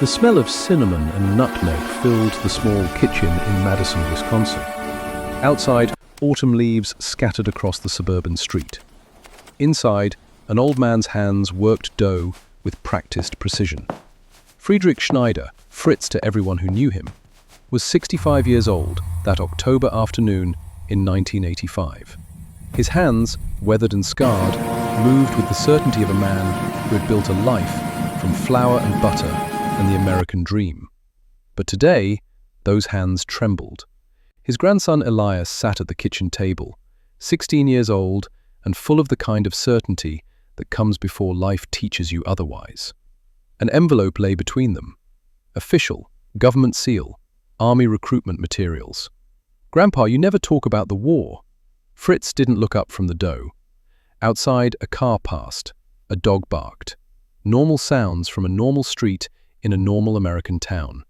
The smell of cinnamon and nutmeg filled the small kitchen in Madison, Wisconsin. Outside, autumn leaves scattered across the suburban street. Inside, an old man's hands worked dough with practiced precision. Friedrich Schneider, Fritz to everyone who knew him, was 65 years old that October afternoon in 1985. His hands, weathered and scarred, moved with the certainty of a man who had built a life from flour and butter and the American dream. But today, those hands trembled. His grandson Elias sat at the kitchen table, 16 years old and full of the kind of certainty that comes before life teaches you otherwise. An envelope lay between them. Official, government seal, army recruitment materials. "Grandpa, you never talk about the war." Fritz didn't look up from the dough. Outside, a car passed. A dog barked. Normal sounds from a normal street in a normal American town.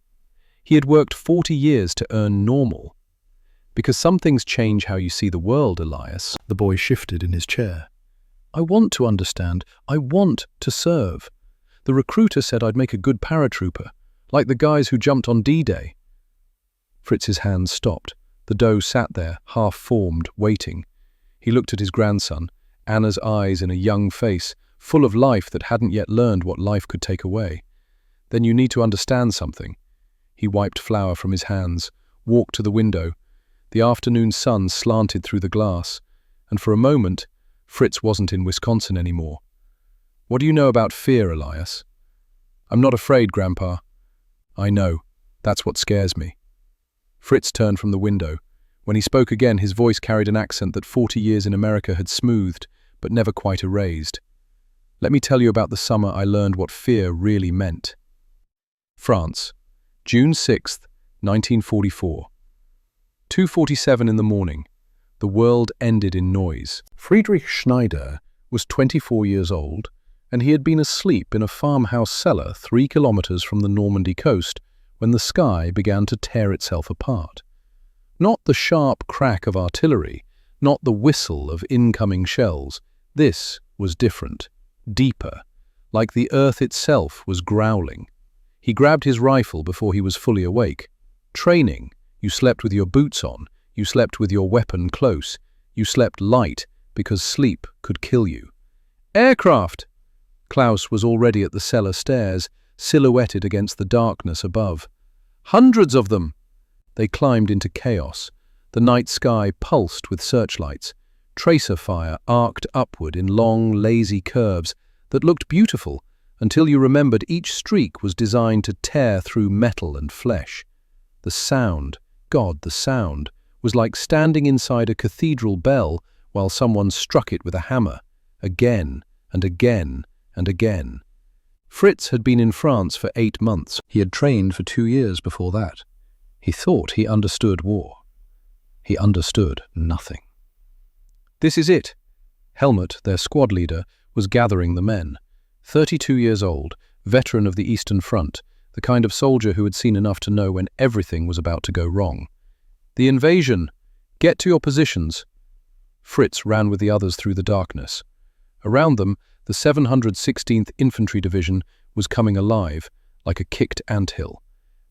He had worked 40 years to earn normal. Because some things change how you see the world, Elias. The boy shifted in his chair. "I want to understand. I want to serve. The recruiter said I'd make a good paratrooper, like the guys who jumped on D-Day." Fritz's hands stopped. The dough sat there, half-formed, waiting. He looked at his grandson, Anna's eyes in a young face, full of life that hadn't yet learned what life could take away. "Then you need to understand something." He wiped flour from his hands, walked to the window. The afternoon sun slanted through the glass, and for a moment, Fritz wasn't in Wisconsin anymore. "What do you know about fear, Elias?" "I'm not afraid, Grandpa." "I know. That's what scares me." Fritz turned from the window. When he spoke again, his voice carried an accent that 40 years in America had smoothed, but never quite erased. "Let me tell you about the summer I learned what fear really meant." France, June 6th, 1944. 2:47 in the morning. The world ended in noise. Friedrich Schneider was 24 years old, and he had been asleep in a farmhouse cellar 3 kilometers from the Normandy coast when the sky began to tear itself apart. Not the sharp crack of artillery, not the whistle of incoming shells. This was different, deeper, like the earth itself was growling. He grabbed his rifle before he was fully awake. Training. You slept with your boots on. You slept with your weapon close. You slept light because sleep could kill you. "Aircraft!" Klaus was already at the cellar stairs, silhouetted against the darkness above. "Hundreds of them!" They climbed into chaos. The night sky pulsed with searchlights. Tracer fire arced upward in long, lazy curves that looked beautiful until you remembered each streak was designed to tear through metal and flesh. The sound, God, the sound, was like standing inside a cathedral bell while someone struck it with a hammer, again and again and again. Fritz had been in France for 8 months. He had trained for 2 years before that. He thought he understood war. He understood nothing. "This is it." Helmut, their squad leader, was gathering the men. 32 years old, veteran of the Eastern Front, the kind of soldier who had seen enough to know when everything was about to go wrong. "The invasion! Get to your positions!" Fritz ran with the others through the darkness. Around them, the 716th Infantry Division was coming alive, like a kicked anthill.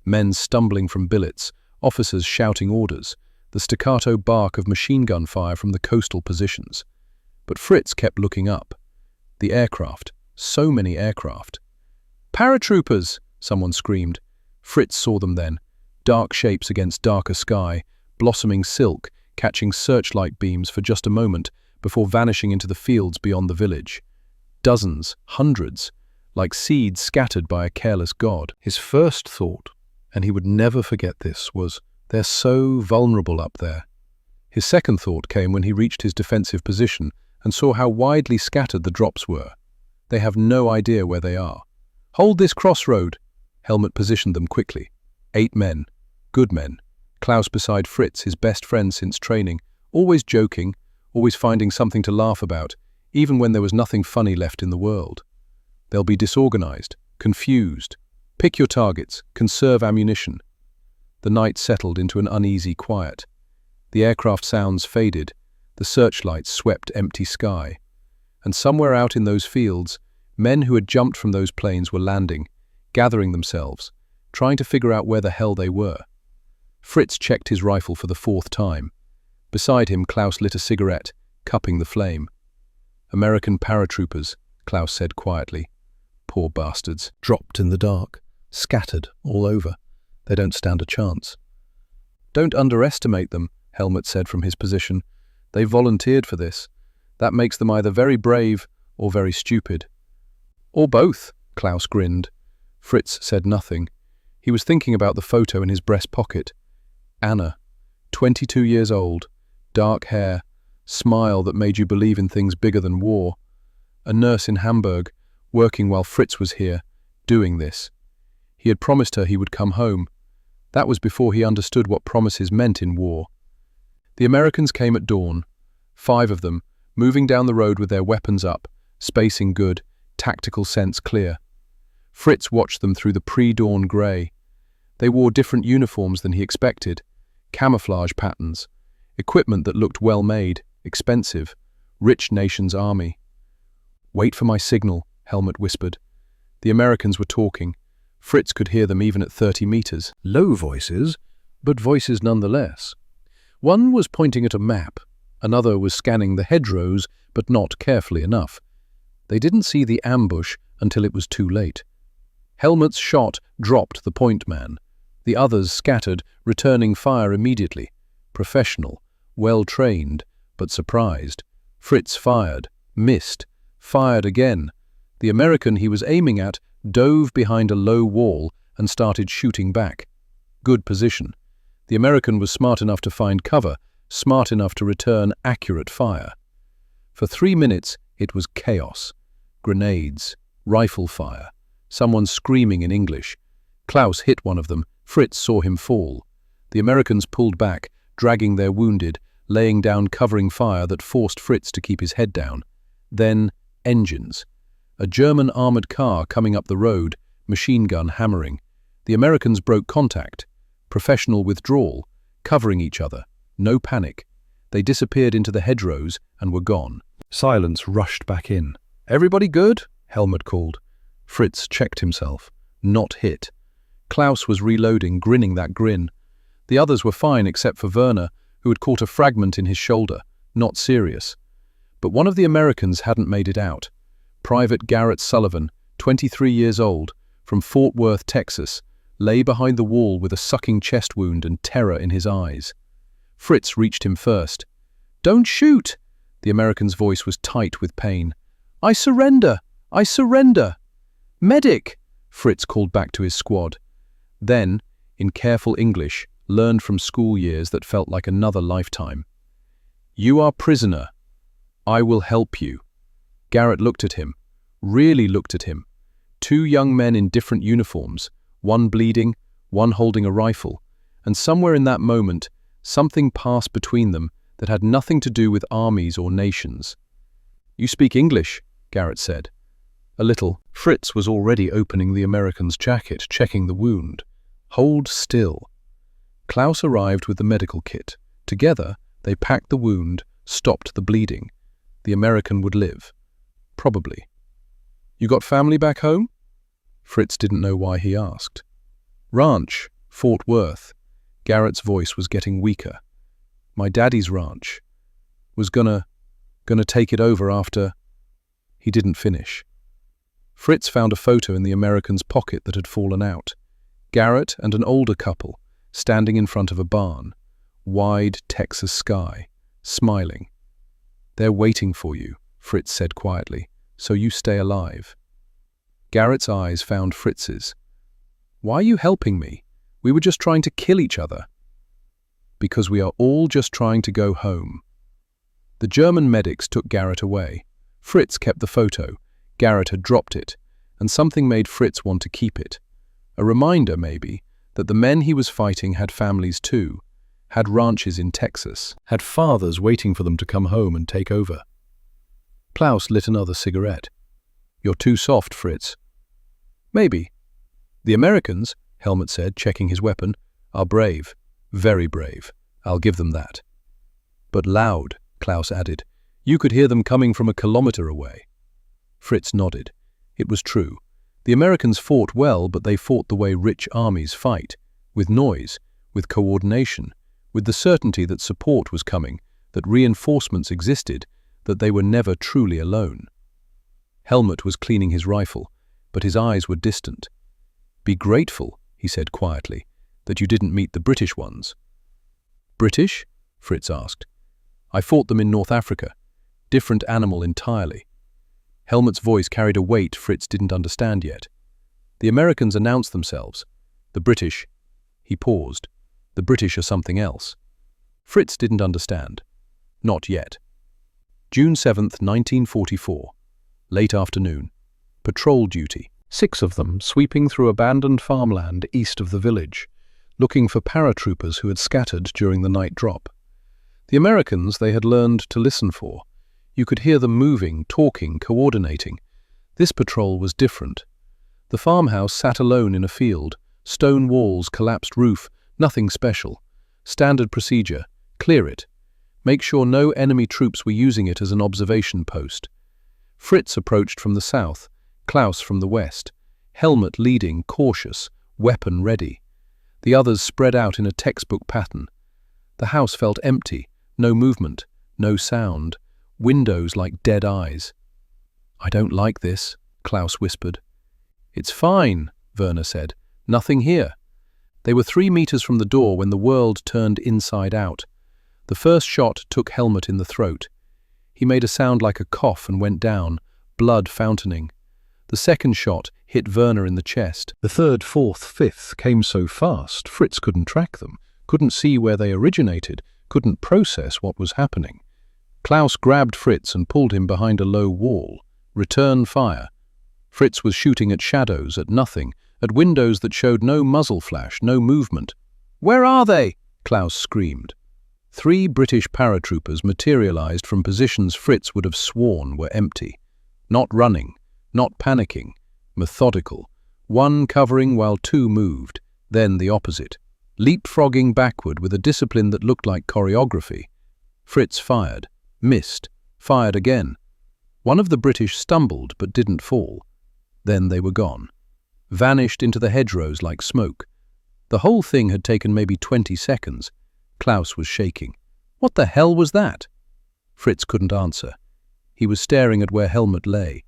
Men stumbling from billets, officers shouting orders, the staccato bark of machine gun fire from the coastal positions. But Fritz kept looking up. The aircraft. So many aircraft. "Paratroopers!" someone screamed. Fritz saw them then, dark shapes against darker sky, blossoming silk, catching searchlight beams for just a moment before vanishing into the fields beyond the village. Dozens, hundreds, like seeds scattered by a careless god. His first thought, and he would never forget this, was, "They're so vulnerable up there." His second thought came when he reached his defensive position and saw how widely scattered the drops were. They have no idea where they are. "Hold this crossroad!" Helmut positioned them quickly. 8 men. Good men. Klaus beside Fritz, his best friend since training, always joking, always finding something to laugh about, even when there was nothing funny left in the world. They'll be disorganized, confused. Pick your targets, conserve ammunition. The night settled into an uneasy quiet. The aircraft sounds faded, the searchlights swept empty sky. And somewhere out in those fields, men who had jumped from those planes were landing, gathering themselves, trying to figure out where the hell they were. Fritz checked his rifle for the fourth time. Beside him, Klaus lit a cigarette, cupping the flame. "American paratroopers," Klaus said quietly. "Poor bastards. Dropped in the dark. Scattered all over. They don't stand a chance." "Don't underestimate them," Helmut said from his position. "They volunteered for this. That makes them either very brave or very stupid." "Or both," Klaus grinned. Fritz said nothing. He was thinking about the photo in his breast pocket. Anna, 22 years old, dark hair, smile that made you believe in things bigger than war. A nurse in Hamburg, working while Fritz was here, doing this. He had promised her he would come home. That was before he understood what promises meant in war. The Americans came at dawn, 5 of them, moving down the road with their weapons up, spacing good, tactical sense clear. Fritz watched them through the pre-dawn grey. They wore different uniforms than he expected, camouflage patterns, equipment that looked well-made, expensive, rich nation's army. "Wait for my signal," Helmut whispered. The Americans were talking. Fritz could hear them even at 30 meters. Low voices, but voices nonetheless. One was pointing at a map. Another was scanning the hedgerows, but not carefully enough. They didn't see the ambush until it was too late. Helmut's shot dropped the point man. The others scattered, returning fire immediately. Professional, well-trained, but surprised. Fritz fired, missed, fired again. The American he was aiming at dove behind a low wall and started shooting back. Good position. The American was smart enough to find cover, smart enough to return accurate fire. For 3 minutes, it was chaos. Grenades, rifle fire, someone screaming in English. Klaus hit one of them. Fritz saw him fall. The Americans pulled back, dragging their wounded, laying down covering fire that forced Fritz to keep his head down. Then, engines. A German armored car coming up the road, machine gun hammering. The Americans broke contact. Professional withdrawal, covering each other. No panic. They disappeared into the hedgerows and were gone. Silence rushed back in. "Everybody good?" Helmut called. Fritz checked himself. Not hit. Klaus was reloading, grinning that grin. The others were fine except for Werner, who had caught a fragment in his shoulder. Not serious. But one of the Americans hadn't made it out. Private Garrett Sullivan, 23 years old, from Fort Worth, Texas, lay behind the wall with a sucking chest wound and terror in his eyes. Fritz reached him first. "Don't shoot!" The American's voice was tight with pain. "I surrender! I surrender!" "Medic!" Fritz called back to his squad. Then, in careful English, learned from school years that felt like another lifetime. "You are prisoner. I will help you." Garrett looked at him, really looked at him. 2 young men in different uniforms, one bleeding, one holding a rifle, and somewhere in that moment, something passed between them that had nothing to do with armies or nations. "You speak English," Garrett said. "A little." Fritz was already opening the American's jacket, checking the wound. "Hold still." Klaus arrived with the medical kit. Together, they packed the wound, stopped the bleeding. The American would live. Probably. "You got family back home?" Fritz didn't know why he asked. "Ranch, Fort Worth." Garrett's voice was getting weaker. "My daddy's ranch. Was gonna take it over after..." He didn't finish. Fritz found a photo in the American's pocket that had fallen out. Garrett and an older couple, standing in front of a barn. Wide Texas sky, smiling. "They're waiting for you," Fritz said quietly, "so you stay alive." Garrett's eyes found Fritz's. "Why are you helping me? We were just trying to kill each other." "Because we are all just trying to go home." The German medics took Garrett away. Fritz kept the photo. Garrett had dropped it, and something made Fritz want to keep it. A reminder, maybe, that the men he was fighting had families too, had ranches in Texas, had fathers waiting for them to come home and take over. Klaus lit another cigarette. "You're too soft, Fritz." "Maybe." "The Americans," Helmut said, checking his weapon, "are brave. Very brave. I'll give them that." "But loud," Klaus added. "You could hear them coming from a kilometer away." Fritz nodded. It was true. The Americans fought well, but they fought the way rich armies fight, with noise, with coordination, with the certainty that support was coming, that reinforcements existed, that they were never truly alone. Helmut was cleaning his rifle, but his eyes were distant. "Be grateful," he said quietly, "that you didn't meet the British ones." "British?" Fritz asked. "I fought them in North Africa. Different animal entirely." Helmut's voice carried a weight Fritz didn't understand yet. "The Americans announced themselves. The British—" He paused. "The British are something else." Fritz didn't understand. Not yet. June 7th, 1944. Late afternoon. Patrol duty. 6 of them sweeping through abandoned farmland east of the village, looking for paratroopers who had scattered during the night drop. The Americans they had learned to listen for. You could hear them moving, talking, coordinating. This patrol was different. The farmhouse sat alone in a field, stone walls, collapsed roof, nothing special. Standard procedure: clear it. Make sure no enemy troops were using it as an observation post. Fritz approached from the south, Klaus from the west, Helmut leading, cautious, weapon ready. The others spread out in a textbook pattern. The house felt empty, no movement, no sound, windows like dead eyes. "I don't like this," Klaus whispered. "It's fine," Werner said. "Nothing here." They were 3 meters from the door when the world turned inside out. The first shot took Helmut in the throat. He made a sound like a cough and went down, blood fountaining. The second shot hit Werner in the chest. The third, fourth, fifth came so fast, Fritz couldn't track them, couldn't see where they originated, couldn't process what was happening. Klaus grabbed Fritz and pulled him behind a low wall. Return fire. Fritz was shooting at shadows, at nothing, at windows that showed no muzzle flash, no movement. "Where are they?" Klaus screamed. 3 British paratroopers materialized from positions Fritz would have sworn were empty. Not running, not panicking, methodical. 1 covering while 2 moved, then the opposite. Leapfrogging backward with a discipline that looked like choreography. Fritz fired, missed, fired again. One of the British stumbled but didn't fall. Then they were gone. Vanished into the hedgerows like smoke. The whole thing had taken maybe 20 seconds. Klaus was shaking. What the hell was that? Fritz couldn't answer. He was staring at where Helmut lay.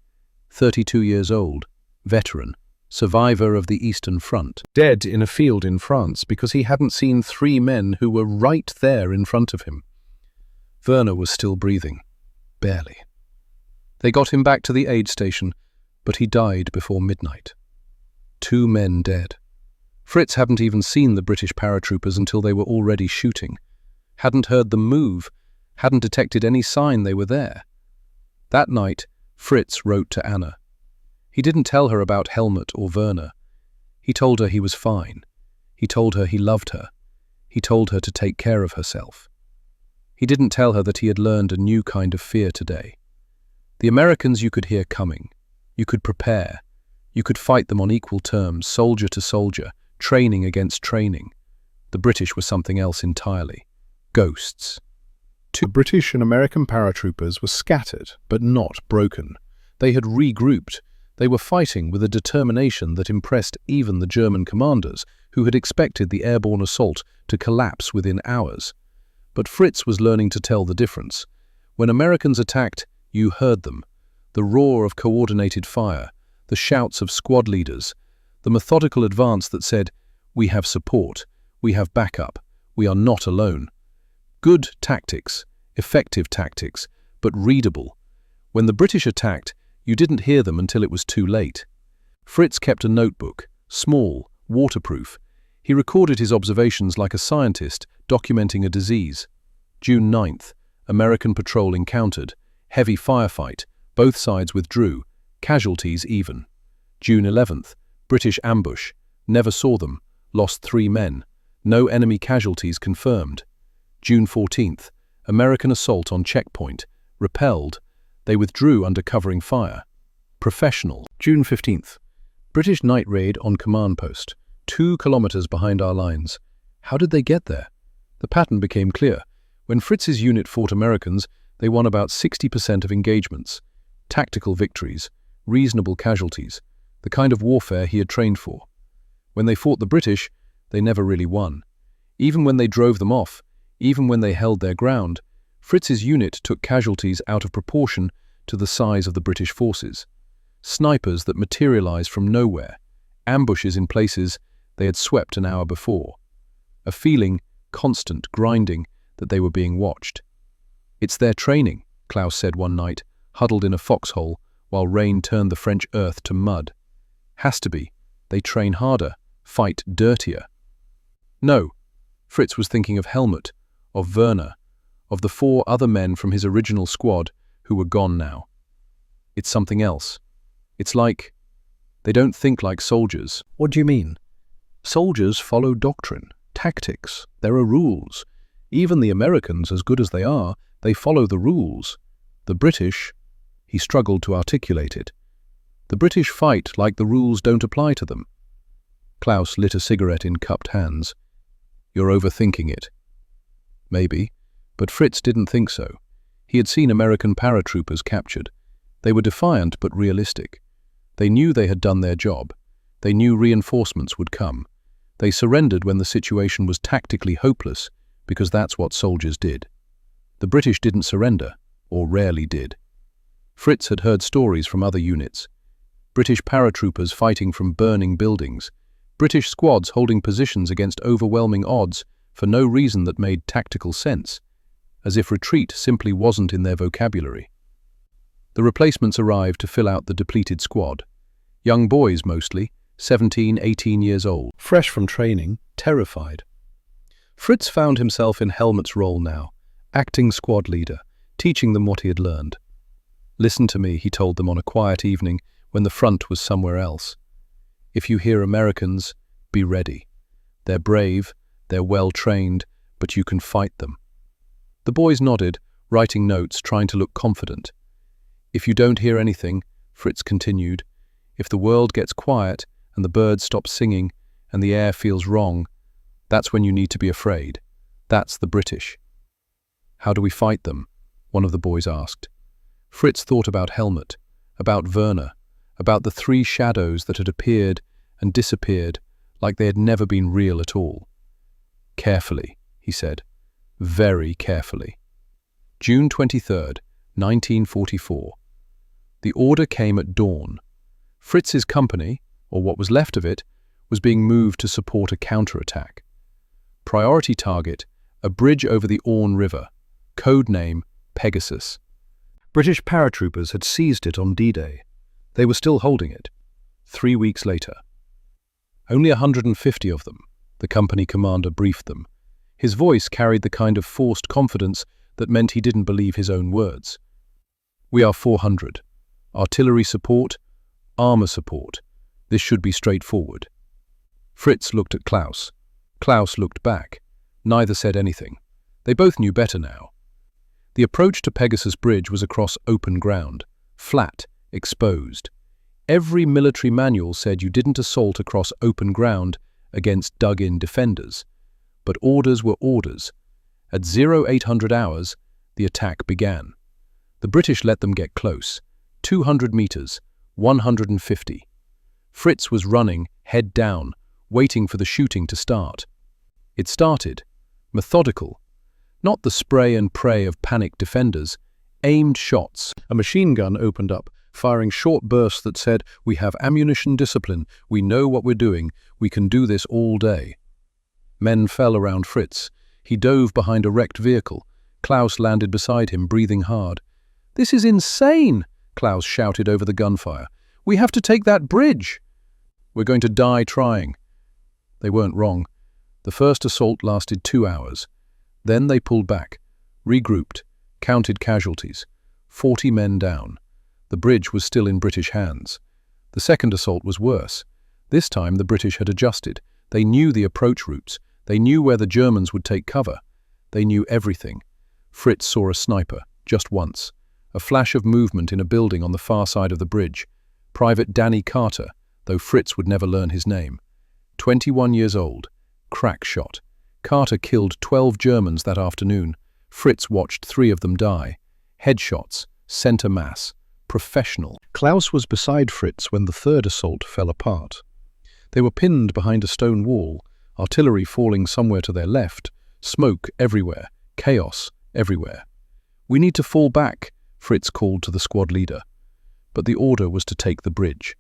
32 years old, veteran, survivor of the Eastern Front. Dead in a field in France because he hadn't seen 3 men who were right there in front of him. Werner was still breathing. Barely. They got him back to the aid station, but he died before midnight. 2 men dead. Fritz hadn't even seen the British paratroopers until they were already shooting. Hadn't heard them move, hadn't detected any sign they were there. That night, Fritz wrote to Anna. He didn't tell her about Helmut or Werner. He told her he was fine. He told her he loved her. He told her to take care of herself. He didn't tell her that he had learned a new kind of fear today. The Americans you could hear coming. You could prepare. You could fight them on equal terms, soldier to soldier, training against training. The British were something else entirely. Ghosts. 2 British and American paratroopers were scattered, but not broken. They had regrouped. They were fighting with a determination that impressed even the German commanders, who had expected the airborne assault to collapse within hours. But Fritz was learning to tell the difference. When Americans attacked, you heard them. The roar of coordinated fire, the shouts of squad leaders, the methodical advance that said, "We have support, we have backup, we are not alone." Good tactics, effective tactics, but readable. When the British attacked, you didn't hear them until it was too late. Fritz kept a notebook, small, waterproof. He recorded his observations like a scientist documenting a disease. June 9th, American patrol encountered. Heavy firefight, both sides withdrew, casualties even. June 11th, British ambush, never saw them, lost 3 men, no enemy casualties confirmed. June 14th, American assault on checkpoint, repelled, they withdrew under covering fire. Professional. June 15th, British night raid on command post, 2 kilometers behind our lines. How did they get there? The pattern became clear. When Fritz's unit fought Americans, they won about 60% of engagements. Tactical victories, reasonable casualties. the kind of warfare he had trained for. When they fought the British, they never really won. Even when they drove them off, even when they held their ground, Fritz's unit took casualties out of proportion to the size of the British forces. Snipers that materialized from nowhere, ambushes in places they had swept an hour before. A feeling, constant, grinding, that they were being watched. "It's their training," Klaus said one night, huddled in a foxhole while rain turned the French earth to mud. "Has to be. They train harder, fight dirtier." No, Fritz was thinking of Helmut, of Werner, of the 4 other men from his original squad who were gone now. It's something else. It's like they don't think like soldiers. What do you mean? Soldiers follow doctrine, tactics. There are rules. Even the Americans, as good as they are, they follow the rules. The British, he struggled to articulate it. The British fight like the rules don't apply to them. Klaus lit a cigarette in cupped hands. "You're overthinking it." Maybe, but Fritz didn't think so. He had seen American paratroopers captured. They were defiant but realistic. They knew they had done their job. They knew reinforcements would come. They surrendered when the situation was tactically hopeless, because that's what soldiers did. The British didn't surrender, or rarely did. Fritz had heard stories from other units. British paratroopers fighting from burning buildings, British squads holding positions against overwhelming odds for no reason that made tactical sense, as if retreat simply wasn't in their vocabulary. The replacements arrived to fill out the depleted squad. Young boys mostly, 17, 18 years old. Fresh from training, terrified. Fritz found himself in Helmut's role now, acting squad leader, teaching them what he had learned. "Listen to me," he told them on a quiet evening when the front was somewhere else. "If you hear Americans, be ready. They're brave, they're well-trained, but you can fight them." The boys nodded, writing notes, trying to look confident. "If you don't hear anything," Fritz continued, "if the world gets quiet and the birds stop singing and the air feels wrong, that's when you need to be afraid. That's the British." "How do we fight them?" one of the boys asked. Fritz thought about Helmut, about Werner, about the 3 shadows that had appeared and disappeared like they had never been real at all. "Carefully," he said. "Very carefully." June 23rd, 1944. The order came at dawn. Fritz's company, or what was left of it, was being moved to support a counterattack. Priority target, a bridge over the Orne River, code name Pegasus. British paratroopers had seized it on D-Day. They were still holding it, 3 weeks later. Only 150 of them, the company commander briefed them. His voice carried the kind of forced confidence that meant he didn't believe his own words. "We are 400. Artillery support, armor support. This should be straightforward." Fritz looked at Klaus. Klaus looked back. Neither said anything. They both knew better now. The approach to Pegasus Bridge was across open ground, flat, exposed. Every military manual said you didn't assault across open ground against dug-in defenders. But orders were orders. At 0800 hours, the attack began. The British let them get close. 200 meters, 150. Fritz was running, head down, waiting for the shooting to start. It started, methodical. Not the spray and pray of panicked defenders, aimed shots. A machine gun opened up, firing short bursts that said, "We have ammunition discipline, we know what we're doing, we can do this all day." Men fell around Fritz. He dove behind a wrecked vehicle. Klaus landed beside him, breathing hard. "This is insane!" Klaus shouted over the gunfire. "We have to take that bridge!" "We're going to die trying." They weren't wrong. The first assault lasted 2 hours. Then they pulled back, regrouped, counted casualties. 40 men down. The bridge was still in British hands. The second assault was worse. This time the British had adjusted. They knew the approach routes. They knew where the Germans would take cover. They knew everything. Fritz saw a sniper, just once. A flash of movement in a building on the far side of the bridge. Private Danny Carter, though Fritz would never learn his name. 21 years old. Crack shot. Carter killed 12 Germans that afternoon. Fritz watched 3 of them die. Headshots, center mass, professional. Klaus was beside Fritz when the third assault fell apart. They were pinned behind a stone wall, artillery falling somewhere to their left, smoke everywhere, chaos everywhere. "We need to fall back," Fritz called to the squad leader. But the order was to take the bridge.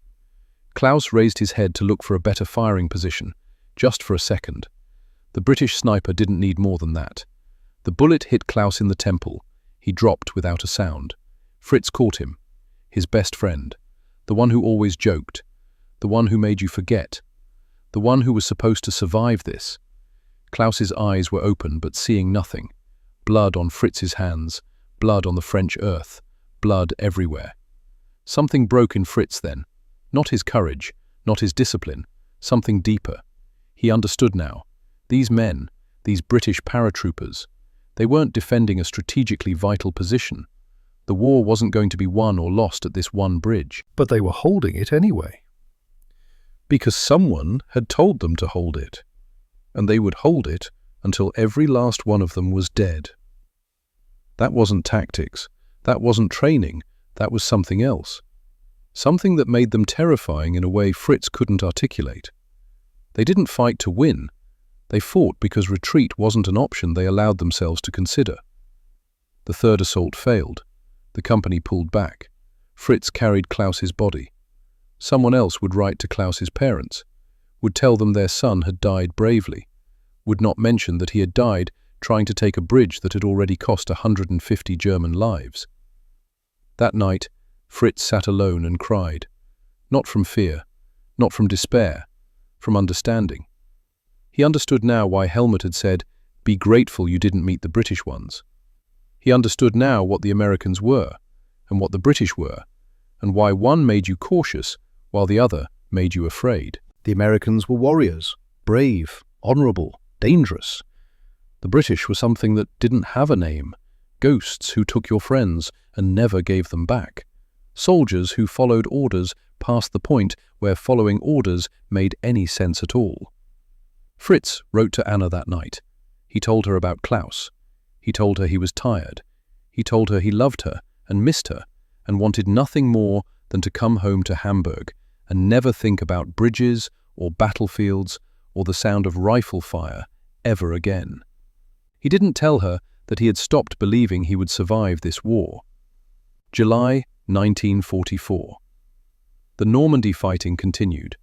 Klaus raised his head to look for a better firing position, just for a second. The British sniper didn't need more than that. The bullet hit Klaus in the temple. He dropped without a sound. Fritz caught him. His best friend. The one who always joked. The one who made you forget. The one who was supposed to survive this. Klaus's eyes were open but seeing nothing. Blood on Fritz's hands. Blood on the French earth. Blood everywhere. Something broke in Fritz then. Not his courage, not his discipline. Something deeper. He understood now. These men, these British paratroopers, they weren't defending a strategically vital position. The war wasn't going to be won or lost at this one bridge. But they were holding it anyway. Because someone had told them to hold it. And they would hold it until every last one of them was dead. That wasn't tactics. That wasn't training. That was something else. Something that made them terrifying in a way Fritz couldn't articulate. They didn't fight to win. They fought because retreat wasn't an option they allowed themselves to consider. The third assault failed. The company pulled back. Fritz carried Klaus's body. Someone else would write to Klaus's parents, would tell them their son had died bravely, would not mention that he had died trying to take a bridge that had already cost 150 German lives. That night, Fritz sat alone and cried. Not from fear, not from despair, from understanding. He understood now why Helmut had said, "Be grateful you didn't meet the British ones." He understood now what the Americans were, and what the British were, and why one made you cautious while the other made you afraid. The Americans were warriors, brave, honorable, dangerous. The British were something that didn't have a name, ghosts who took your friends and never gave them back, soldiers who followed orders past the point where following orders made any sense at all. Fritz wrote to Anna that night. He told her about Klaus. He told her he was tired. He told her he loved her and missed her and wanted nothing more than to come home to Hamburg and never think about bridges or battlefields or the sound of rifle fire ever again. He didn't tell her that he had stopped believing he would survive this war. July 1944. The Normandy fighting continued.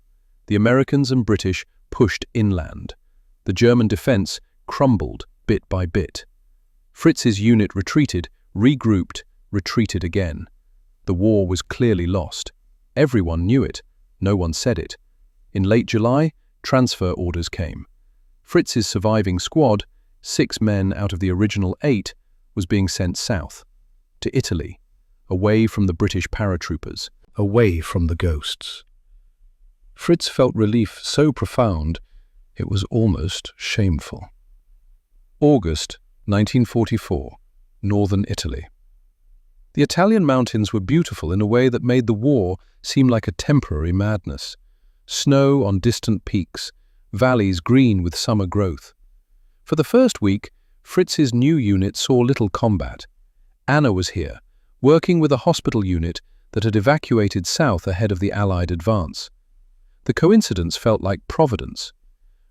The Americans and British pushed inland. The German defense crumbled bit by bit. Fritz's unit retreated, regrouped, retreated again. The war was clearly lost. Everyone knew it. No one said it. In late July, transfer orders came. Fritz's surviving squad, 6 men out of the original 8, was being sent south, to Italy, away from the British paratroopers, away from the ghosts. Fritz felt relief so profound, it was almost shameful. August 1944, northern Italy. The Italian mountains were beautiful in a way that made the war seem like a temporary madness. Snow on distant peaks, valleys green with summer growth. For the first week, Fritz's new unit saw little combat. Anna was here, working with a hospital unit that had evacuated south ahead of the Allied advance. The coincidence felt like providence.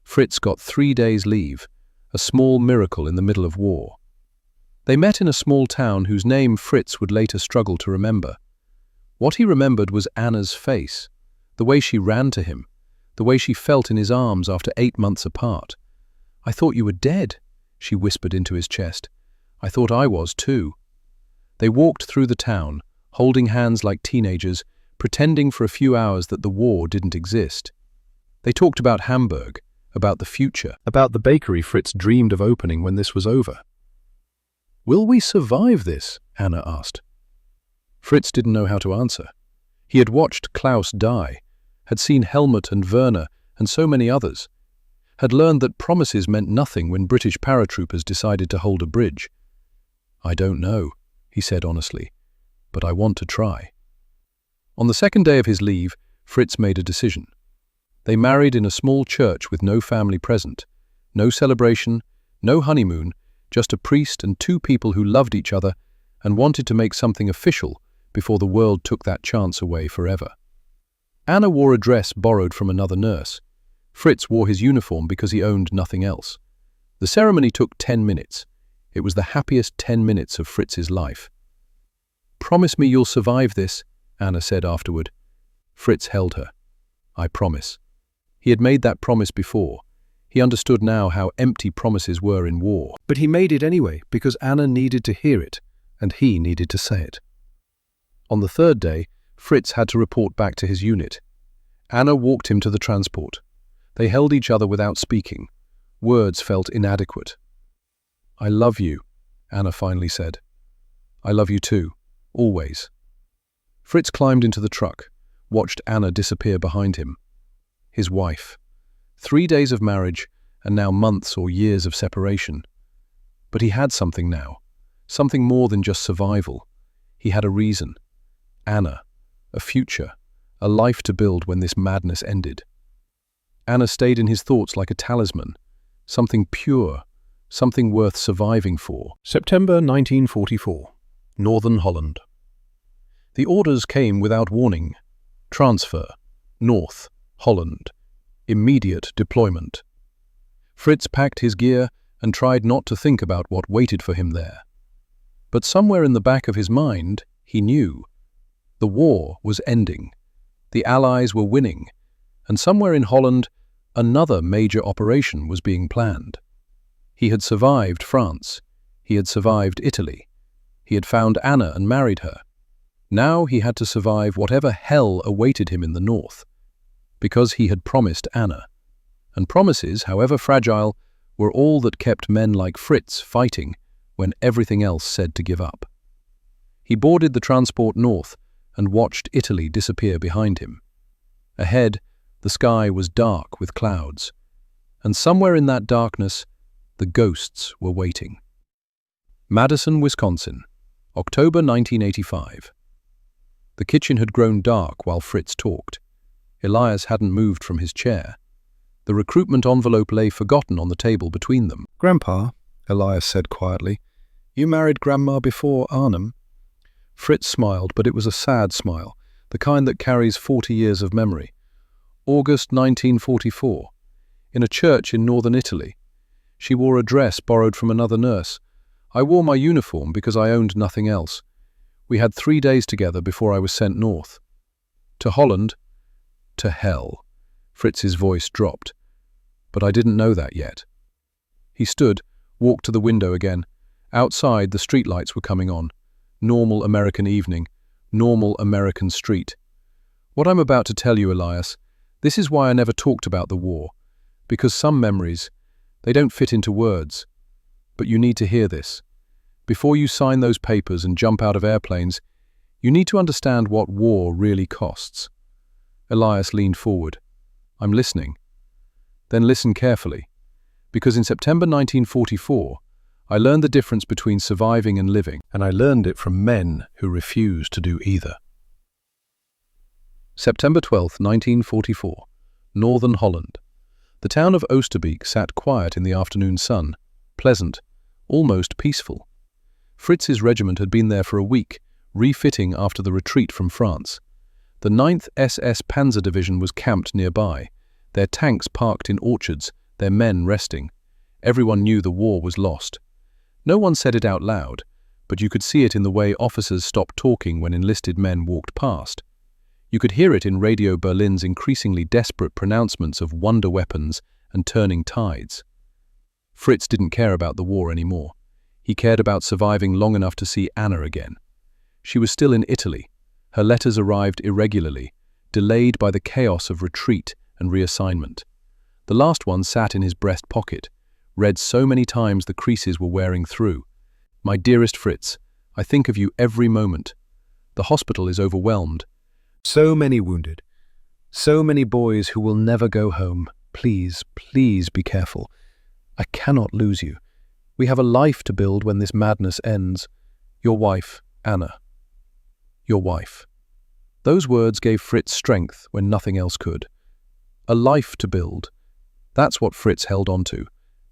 Fritz got 3 days' leave, a small miracle in the middle of war. They met in a small town whose name Fritz would later struggle to remember. What he remembered was Anna's face, the way she ran to him, the way she felt in his arms after 8 months apart. "I thought you were dead," she whispered into his chest. "I thought I was too." They walked through the town, holding hands like teenagers, pretending for a few hours that the war didn't exist. They talked about Hamburg, about the future, about the bakery Fritz dreamed of opening when this was over. "Will we survive this?" Anna asked. Fritz didn't know how to answer. He had watched Klaus die, had seen Helmut and Werner and so many others, had learned that promises meant nothing when British paratroopers decided to hold a bridge. "I don't know," he said honestly, "but I want to try." On the second day of his leave, Fritz made a decision. They married in a small church with no family present, no celebration, no honeymoon, just a priest and 2 people who loved each other and wanted to make something official before the world took that chance away forever. Anna wore a dress borrowed from another nurse. Fritz wore his uniform because he owned nothing else. The ceremony took 10 minutes. It was the happiest 10 minutes of Fritz's life. "Promise me you'll survive this," Anna said afterward. Fritz held her. "I promise." He had made that promise before. He understood now how empty promises were in war. But he made it anyway because Anna needed to hear it, and he needed to say it. On the third day, Fritz had to report back to his unit. Anna walked him to the transport. They held each other without speaking. Words felt inadequate. "I love you," Anna finally said. "I love you too, always." Fritz climbed into the truck, watched Anna disappear behind him. His wife. 3 days of marriage, and now months or years of separation. But he had something now, something more than just survival. He had a reason. Anna, a future, a life to build when this madness ended. Anna stayed in his thoughts like a talisman, something pure, something worth surviving for. September 1944, Northern Holland. The orders came without warning. Transfer, North, Holland. Immediate deployment. Fritz packed his gear and tried not to think about what waited for him there. But somewhere in the back of his mind, he knew. The war was ending. The Allies were winning. And somewhere in Holland, another major operation was being planned. He had survived France. He had survived Italy. He had found Anna and married her. Now he had to survive whatever hell awaited him in the north. Because he had promised Anna. And promises, however fragile, were all that kept men like Fritz fighting when everything else said to give up. He boarded the transport north and watched Italy disappear behind him. Ahead, the sky was dark with clouds. And somewhere in that darkness, the ghosts were waiting. Madison, Wisconsin, October 1985. The kitchen had grown dark while Fritz talked. Elias hadn't moved from his chair. The recruitment envelope lay forgotten on the table between them. "Grandpa," Elias said quietly, "you married Grandma before Arnhem?" Fritz smiled, but it was a sad smile, the kind that carries 40 years of memory. "August 1944. In a church in northern Italy. She wore a dress borrowed from another nurse. I wore my uniform because I owned nothing else. We had 3 days together before I was sent north. To Holland. To hell." Fritz's voice dropped. "But I didn't know that yet." He stood, walked to the window again. Outside, the streetlights were coming on. Normal American evening. Normal American street. "What I'm about to tell you, Elias, this is why I never talked about the war. Because some memories, they don't fit into words. But you need to hear this. Before you sign those papers and jump out of airplanes, you need to understand what war really costs." Elias leaned forward. "I'm listening." "Then listen carefully. Because in September 1944, I learned the difference between surviving and living, and I learned it from men who refused to do either." September 12, 1944, Northern Holland. The town of Oosterbeek sat quiet in the afternoon sun, pleasant, almost peaceful. Fritz's regiment had been there for a week, refitting after the retreat from France. The 9th SS Panzer Division was camped nearby, their tanks parked in orchards, their men resting. Everyone knew the war was lost. No one said it out loud, but you could see it in the way officers stopped talking when enlisted men walked past. You could hear it in Radio Berlin's increasingly desperate pronouncements of wonder weapons and turning tides. Fritz didn't care about the war anymore. He cared about surviving long enough to see Anna again. She was still in Italy. Her letters arrived irregularly, delayed by the chaos of retreat and reassignment. The last one sat in his breast pocket, read so many times the creases were wearing through. "My dearest Fritz, I think of you every moment. The hospital is overwhelmed. So many wounded. So many boys who will never go home. Please, please be careful. I cannot lose you. We have a life to build when this madness ends. Your wife, Anna." Your wife. Those words gave Fritz strength when nothing else could. A life to build. That's what Fritz held on to.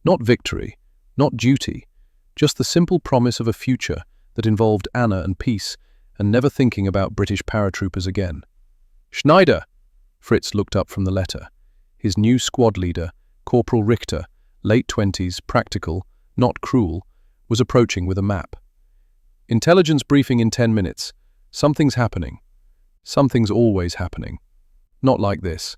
Not victory, not duty, just the simple promise of a future that involved Anna and peace, and never thinking about British paratroopers again. "Schneider!" Fritz looked up from the letter. His new squad leader, Corporal Richter, late 20s, practical, not cruel, was approaching with a map. "Intelligence briefing in 10 minutes. Something's happening. Something's always happening. Not like this.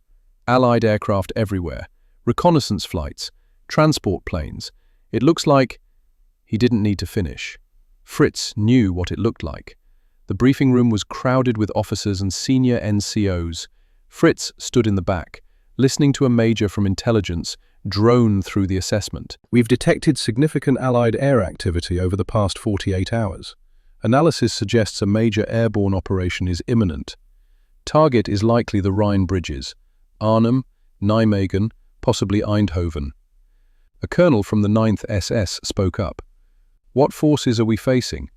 Allied aircraft everywhere. Reconnaissance flights. Transport planes. It looks like—" He didn't need to finish. Fritz knew what it looked like. The briefing room was crowded with officers and senior NCOs. Fritz stood in the back, listening to a major from intelligence drone through the assessment. "We've detected significant Allied air activity over the past 48 hours. Analysis suggests a major airborne operation is imminent. Target is likely the Rhine bridges, Arnhem, Nijmegen, possibly Eindhoven." A colonel from the 9th SS spoke up. "What forces are we facing?"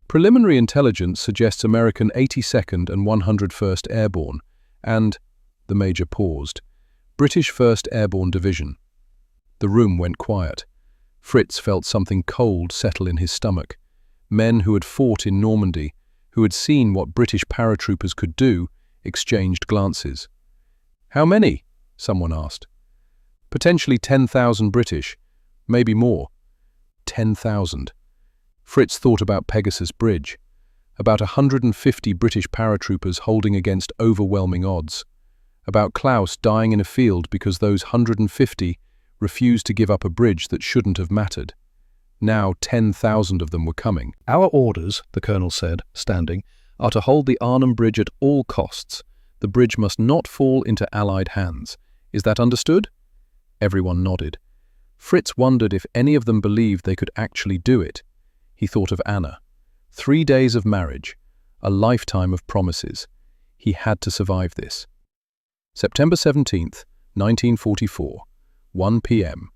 "Preliminary intelligence suggests American 82nd and 101st Airborne, and—" the major paused, "British 1st Airborne Division." The room went quiet. Fritz felt something cold settle in his stomach. Men who had fought in Normandy, who had seen what British paratroopers could do, exchanged glances. "How many?" someone asked. "Potentially 10,000 British, maybe more." 10,000. Fritz thought about Pegasus Bridge, about 150 British paratroopers holding against overwhelming odds, about Klaus dying in a field because those 150 refused to give up a bridge that shouldn't have mattered. Now 10,000 of them were coming. "Our orders," the colonel said, standing, "are to hold the Arnhem Bridge at all costs. The bridge must not fall into Allied hands. Is that understood?" Everyone nodded. Fritz wondered if any of them believed they could actually do it. He thought of Anna. 3 days of marriage, a lifetime of promises. He had to survive this. September 17th, 1944, 1 p.m.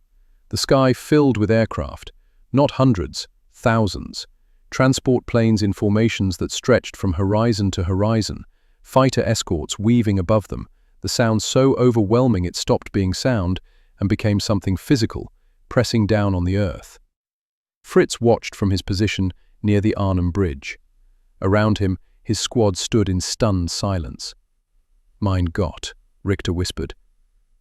The sky filled with aircraft, not hundreds, thousands. Transport planes in formations that stretched from horizon to horizon, fighter escorts weaving above them, the sound so overwhelming it stopped being sound and became something physical, pressing down on the earth. Fritz watched from his position near the Arnhem Bridge. Around him, his squad stood in stunned silence. "Mein Gott," Richter whispered.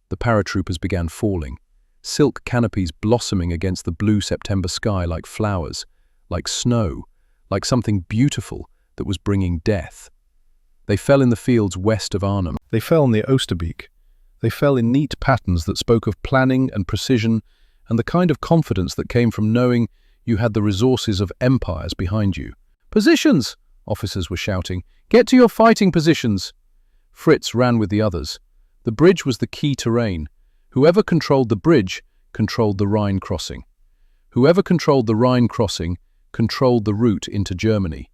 The paratroopers began falling, silk canopies blossoming against the blue September sky like flowers, like snow, like something beautiful that was bringing death. They fell in the fields west of Arnhem. They fell near Oosterbeek. They fell in neat patterns that spoke of planning and precision and the kind of confidence that came from knowing you had the resources of empires behind you. "Positions!" officers were shouting. "Get to your fighting positions!" Fritz ran with the others. The bridge was the key terrain. Whoever controlled the bridge controlled the Rhine crossing. Whoever controlled the Rhine crossing controlled the route into Germany.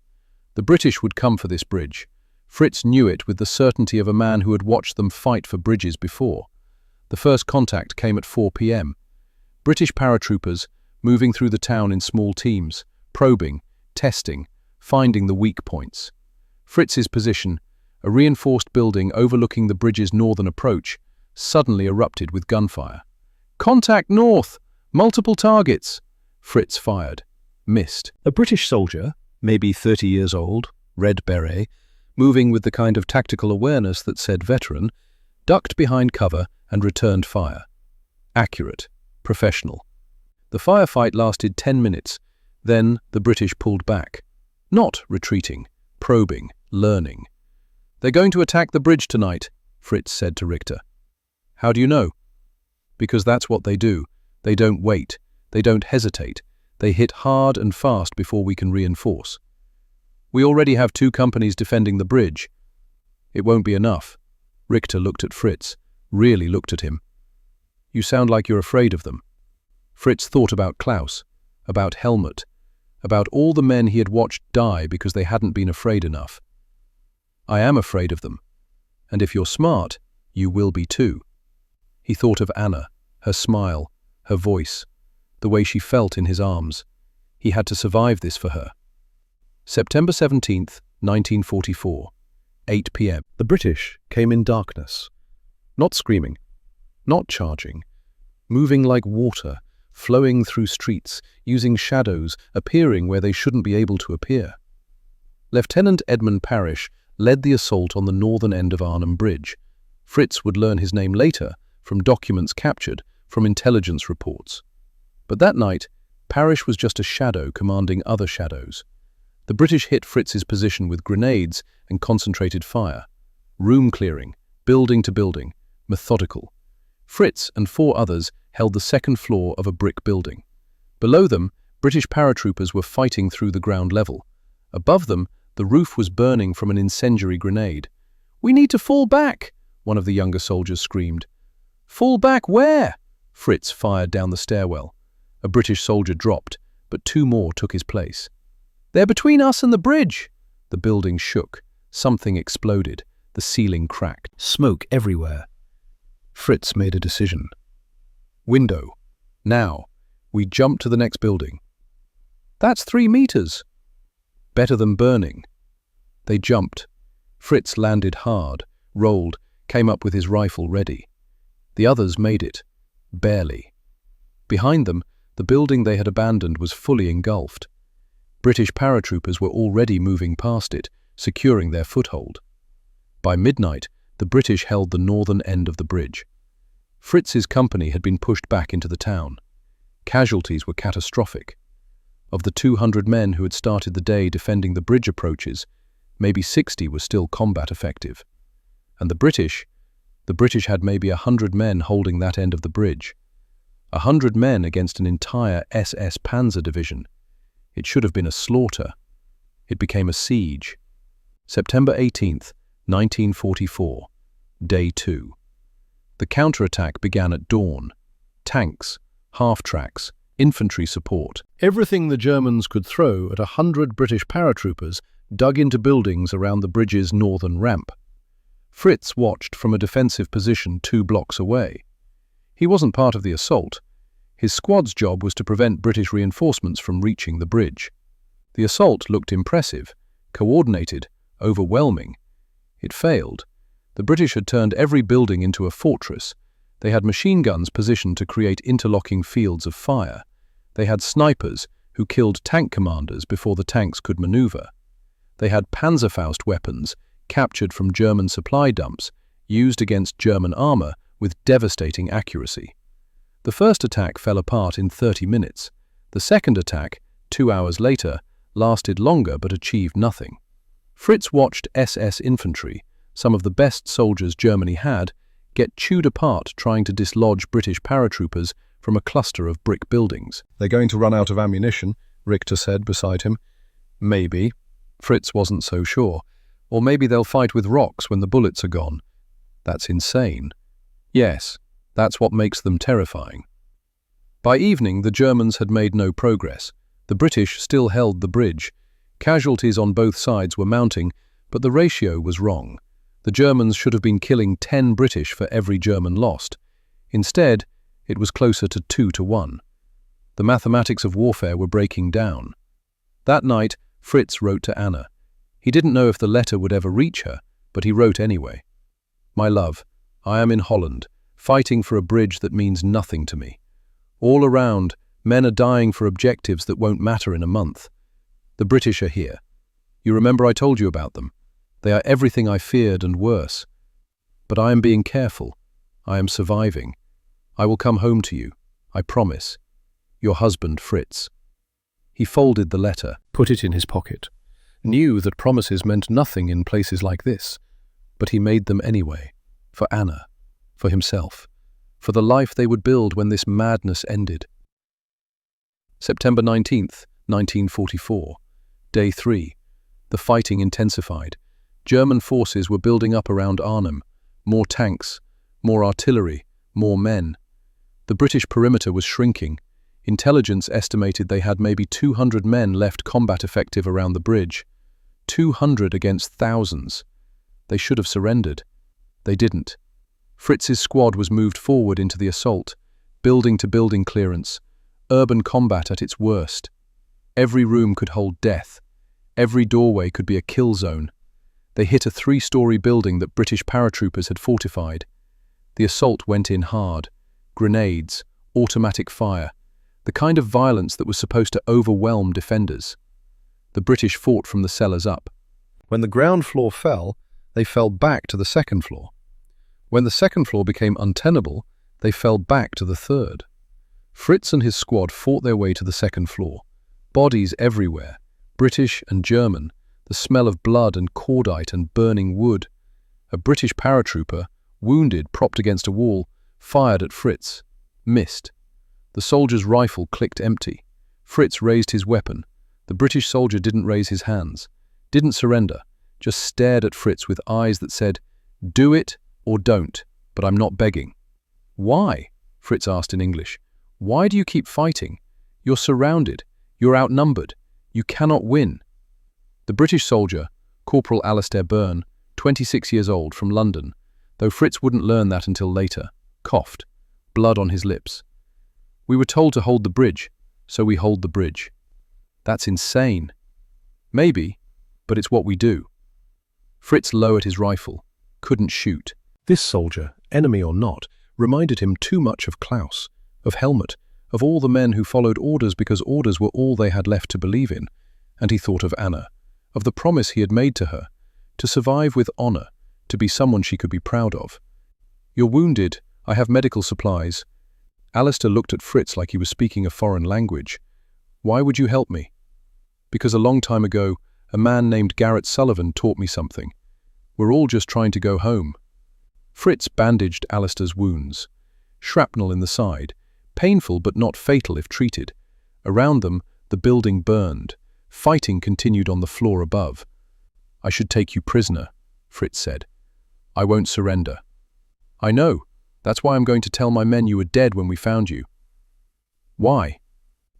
The British would come for this bridge. Fritz knew it with the certainty of a man who had watched them fight for bridges before. The first contact came at 4 p.m. British paratroopers moving through the town in small teams, probing, testing, finding the weak points. Fritz's position, a reinforced building overlooking the bridge's northern approach, suddenly erupted with gunfire. "Contact north! Multiple targets!" Fritz fired. Missed. A British soldier, maybe 30 years old, red beret, moving with the kind of tactical awareness that said veteran, ducked behind cover and returned fire. Accurate. Professional. The firefight lasted 10 minutes. Then the British pulled back. Not retreating, probing, learning. "They're going to attack the bridge tonight," Fritz said to Richter. "How do you know?" "Because that's what they do. They don't wait. They don't hesitate. They hit hard and fast before we can reinforce. We already have 2 companies defending the bridge. It won't be enough." Richter looked at Fritz, really looked at him. "You sound like you're afraid of them." Fritz thought about Klaus, about Helmut, about all the men he had watched die because they hadn't been afraid enough. "I am afraid of them. And if you're smart, you will be too." He thought of Anna, her smile, her voice, the way she felt in his arms. He had to survive this for her. September 17th, 1944, 8 p.m. The British came in darkness. Not screaming, not charging, moving like water, flowing through streets, using shadows, appearing where they shouldn't be able to appear. Lieutenant Edmund Parrish led the assault on the northern end of Arnhem Bridge. Fritz would learn his name later from documents captured from intelligence reports. But that night, Parrish was just a shadow commanding other shadows. The British hit Fritz's position with grenades and concentrated fire. Room clearing, building to building, methodical. Fritz and 4 others held the second floor of a brick building. Below them, British paratroopers were fighting through the ground level. Above them, the roof was burning from an incendiary grenade. "We need to fall back," one of the younger soldiers screamed. "Fall back where?" Fritz fired down the stairwell. A British soldier dropped, but 2 more took his place. "They're between us and the bridge." The building shook. Something exploded. The ceiling cracked. Smoke everywhere. Fritz made a decision. Window. Now. We jumped to the next building. "That's 3 meters. Better than burning." They jumped. Fritz landed hard, rolled, came up with his rifle ready. The others made it. Barely. Behind them, the building they had abandoned was fully engulfed. British paratroopers were already moving past it, securing their foothold. By midnight, the British held the northern end of the bridge. Fritz's company had been pushed back into the town. Casualties were catastrophic. Of the 200 men who had started the day defending the bridge approaches, maybe 60 were still combat effective. And the British had maybe 100 men holding that end of the bridge. 100 men against an entire SS Panzer division. It should have been a slaughter. It became a siege. September 18th, 1944, Day 2. The counterattack began at dawn. Tanks, half-tracks, infantry support. Everything the Germans could throw at 100 British paratroopers dug into buildings around the bridge's northern ramp. Fritz watched from a defensive position 2 blocks away. He wasn't part of the assault. His squad's job was to prevent British reinforcements from reaching the bridge. The assault looked impressive, coordinated, overwhelming. It failed. The British had turned every building into a fortress. They had machine guns positioned to create interlocking fields of fire. They had snipers who killed tank commanders before the tanks could maneuver. They had Panzerfaust weapons captured from German supply dumps, used against German armor with devastating accuracy. The first attack fell apart in 30 minutes. The second attack, 2 hours later, lasted longer but achieved nothing. Fritz watched SS infantry, some of the best soldiers Germany had, get chewed apart trying to dislodge British paratroopers from a cluster of brick buildings. "They're going to run out of ammunition," Richter said beside him. "Maybe." Fritz wasn't so sure. "Or maybe they'll fight with rocks when the bullets are gone." "That's insane." "Yes, that's what makes them terrifying." By evening, the Germans had made no progress. The British still held the bridge. Casualties on both sides were mounting, but the ratio was wrong. The Germans should have been killing 10 British for every German lost. Instead, it was closer to 2 to 1. The mathematics of warfare were breaking down. That night, Fritz wrote to Anna. He didn't know if the letter would ever reach her, but he wrote anyway. "My love, I am in Holland, fighting for a bridge that means nothing to me. All around, men are dying for objectives that won't matter in a month. The British are here. You remember I told you about them? They are everything I feared and worse. But I am being careful. I am surviving. I will come home to you. I promise. Your husband, Fritz." He folded the letter, put it in his pocket, knew that promises meant nothing in places like this, but he made them anyway, for Anna, for himself, for the life they would build when this madness ended. September 19th, 1944, Day 3. The fighting intensified. German forces were building up around Arnhem. More tanks, more artillery, more men. The British perimeter was shrinking. Intelligence estimated they had maybe 200 men left combat effective around the bridge. 200 against thousands. They should have surrendered. They didn't. Fritz's squad was moved forward into the assault, building-to-building clearance, urban combat at its worst. Every room could hold death. Every doorway could be a kill zone. They hit a 3-story building that British paratroopers had fortified. The assault went in hard. Grenades, automatic fire, the kind of violence that was supposed to overwhelm defenders. The British fought from the cellars up. When the ground floor fell, they fell back to the second floor. When the second floor became untenable, they fell back to the third. Fritz and his squad fought their way to the second floor. Bodies everywhere, British and German, the smell of blood and cordite and burning wood. A British paratrooper, wounded, propped against a wall, fired at Fritz. Missed. The soldier's rifle clicked empty. Fritz raised his weapon. The British soldier didn't raise his hands, didn't surrender, just stared at Fritz with eyes that said, "Do it or don't, but I'm not begging." "Why?" Fritz asked in English. "Why do you keep fighting? You're surrounded. You're outnumbered. You cannot win." The British soldier, Corporal Alistair Byrne, 26 years old, from London, though Fritz wouldn't learn that until later, coughed, blood on his lips. "We were told to hold the bridge, so we hold the bridge." "That's insane." "Maybe, but it's what we do." Fritz lowered his rifle, couldn't shoot. This soldier, enemy or not, reminded him too much of Klaus, of Helmut, of all the men who followed orders because orders were all they had left to believe in. And he thought of Anna, of the promise he had made to her, to survive with honor, to be someone she could be proud of. "You're wounded, I have medical supplies." Alistair looked at Fritz like he was speaking a foreign language. "Why would you help me?" "Because a long time ago, a man named Garrett Sullivan taught me something. We're all just trying to go home." Fritz bandaged Alistair's wounds. Shrapnel in the side, painful but not fatal if treated. Around them, the building burned. Fighting continued on the floor above. "I should take you prisoner," Fritz said. "I won't surrender." "I know. That's why I'm going to tell my men you were dead when we found you." "Why?"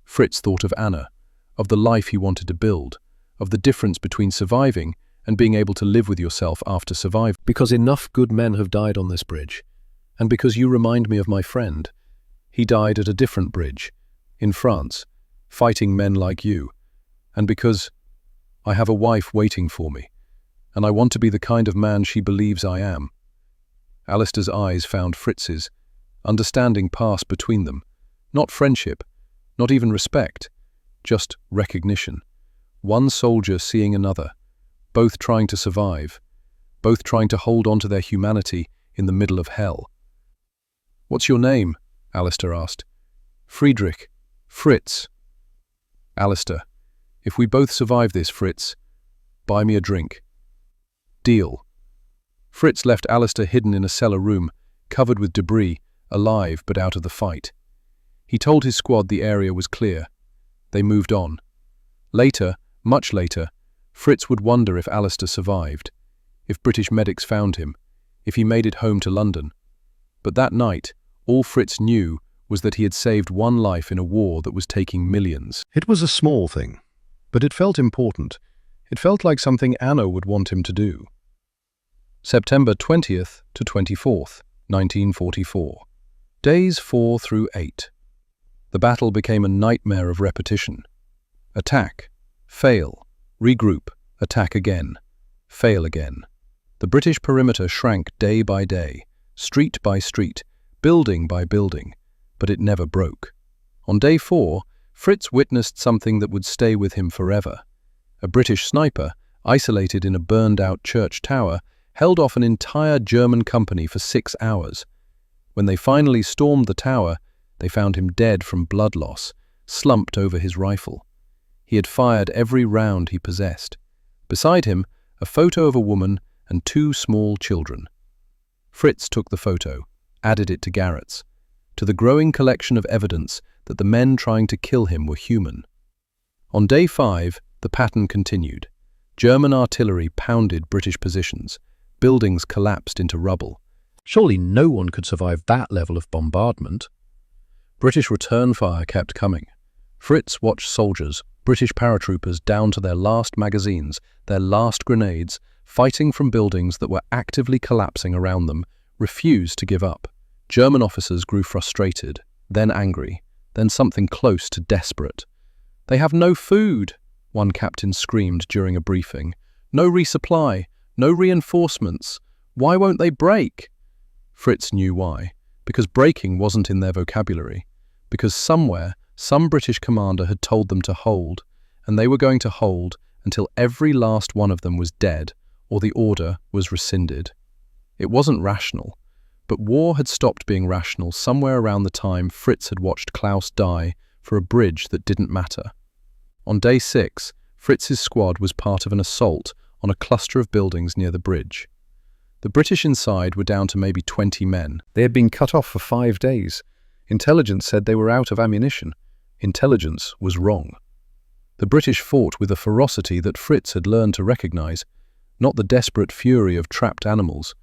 Fritz thought of Anna, of the life he wanted to build, of the difference between surviving and being able to live with yourself after surviving. "Because enough good men have died on this bridge, and because you remind me of my friend. He died at a different bridge, in France, fighting men like you, and because I have a wife waiting for me, and I want to be the kind of man she believes I am." Alistair's eyes found Fritz's. Understanding passed between them. Not friendship, not even respect, just recognition. One soldier seeing another, both trying to survive, both trying to hold on to their humanity in the middle of hell. "What's your name?" Alistair asked. "Friedrich. Fritz." "Alistair, if we both survive this, Fritz, buy me a drink." "Deal." Fritz left Alistair hidden in a cellar room, covered with debris, alive but out of the fight. He told his squad the area was clear. They moved on. Later, much later, Fritz would wonder if Alistair survived, if British medics found him, if he made it home to London. But that night, all Fritz knew was that he had saved one life in a war that was taking millions. It was a small thing, but it felt important. It felt like something Anna would want him to do. September 20th to 24th, 1944. Days 4 through 8. The battle became a nightmare of repetition. Attack, fail, regroup, attack again, fail again. The British perimeter shrank day by day, street by street, building by building, but it never broke. On day 4, Fritz witnessed something that would stay with him forever. A British sniper, isolated in a burned-out church tower, held off an entire German company for 6 hours. When they finally stormed the tower, they found him dead from blood loss, slumped over his rifle. He had fired every round he possessed. Beside him, a photo of a woman and 2 small children. Fritz took the photo, added it to Garrett's, to the growing collection of evidence that the men trying to kill him were human. On day 5, the pattern continued. German artillery pounded British positions. Buildings collapsed into rubble. Surely no one could survive that level of bombardment. British return fire kept coming. Fritz watched soldiers, British paratroopers, down to their last magazines, their last grenades, fighting from buildings that were actively collapsing around them, refused to give up. German officers grew frustrated, then angry, then something close to desperate. "They have no food," one captain screamed during a briefing. "No resupply, no reinforcements. Why won't they break?" Fritz knew why. Because breaking wasn't in their vocabulary. Because somewhere, some British commander had told them to hold, and they were going to hold until every last one of them was dead or the order was rescinded. It wasn't rational, but war had stopped being rational somewhere around the time Fritz had watched Klaus die for a bridge that didn't matter. On day 6, Fritz's squad was part of an assault on a cluster of buildings near the bridge. The British inside were down to maybe 20 men. They had been cut off for 5 days. Intelligence said they were out of ammunition. Intelligence was wrong. The British fought with a ferocity that Fritz had learned to recognize, not the desperate fury of trapped animals,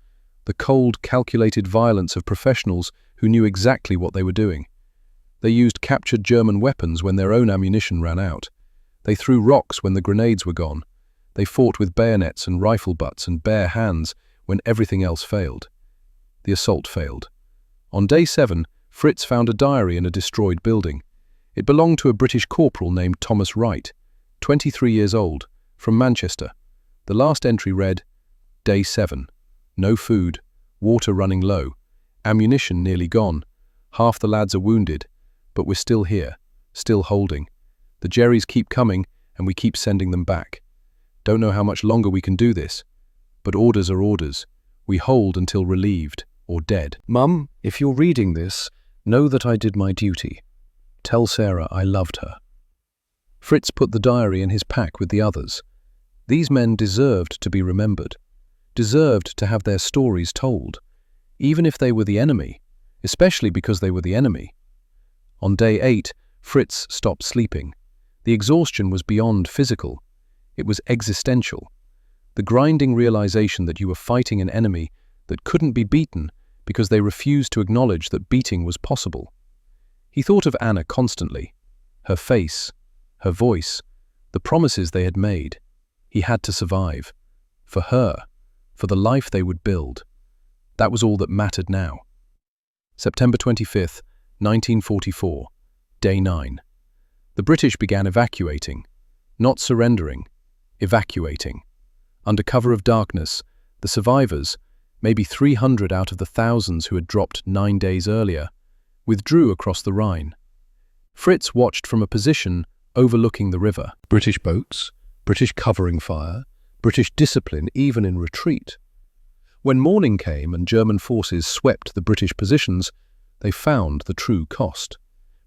the cold, calculated violence of professionals who knew exactly what they were doing. They used captured German weapons when their own ammunition ran out. They threw rocks when the grenades were gone. They fought with bayonets and rifle butts and bare hands when everything else failed. The assault failed. On day 7, Fritz found a diary in a destroyed building. It belonged to a British corporal named Thomas Wright, 23 years old, from Manchester. The last entry read, Day 7. No food, water running low, ammunition nearly gone. Half the lads are wounded, but we're still here, still holding. The Jerrys keep coming, and we keep sending them back. Don't know how much longer we can do this, but orders are orders. We hold until relieved or dead. Mum, if you're reading this, know that I did my duty. Tell Sarah I loved her. Fritz put the diary in his pack with the others. These men deserved to be remembered, deserved to have their stories told, even if they were the enemy, especially because they were the enemy. On day 8, Fritz stopped sleeping. The exhaustion was beyond physical. It was existential. The grinding realization that you were fighting an enemy that couldn't be beaten because they refused to acknowledge that beating was possible. He thought of Anna constantly, her face, her voice, the promises they had made. He had to survive. For her, for the life they would build. That was all that mattered now. September 25th, 1944, day 9. The British began evacuating, not surrendering, evacuating. Under cover of darkness, the survivors, maybe 300 out of the thousands who had dropped 9 days earlier, withdrew across the Rhine. Fritz watched from a position overlooking the river. British boats, British covering fire, British discipline even in retreat. When morning came and German forces swept the British positions, they found the true cost.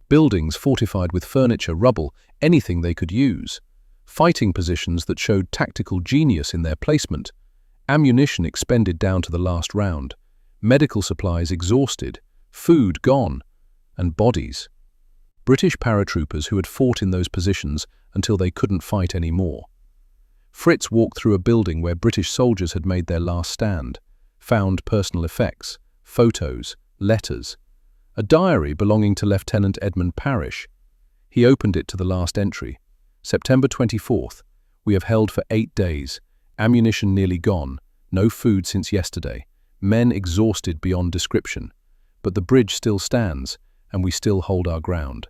Buildings fortified with furniture, rubble, anything they could use. Fighting positions that showed tactical genius in their placement. Ammunition expended down to the last round. Medical supplies exhausted. Food gone. And bodies. British paratroopers who had fought in those positions until they couldn't fight anymore. Fritz walked through a building where British soldiers had made their last stand, found personal effects, photos, letters. A diary belonging to Lieutenant Edmund Parrish. He opened it to the last entry. September 24th. We have held for 8 days. Ammunition nearly gone. No food since yesterday. Men exhausted beyond description. But the bridge still stands, and we still hold our ground.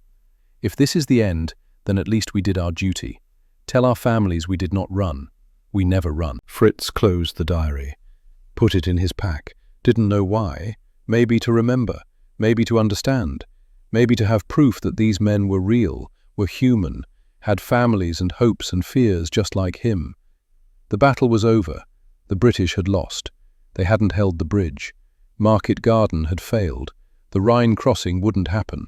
If this is the end, then at least we did our duty. Tell our families we did not run. We never run. Fritz closed the diary, put it in his pack. Didn't know why. Maybe to remember. Maybe to understand. Maybe to have proof that these men were real, were human, had families and hopes and fears just like him. The battle was over. The British had lost. They hadn't held the bridge. Market Garden had failed. The Rhine crossing wouldn't happen.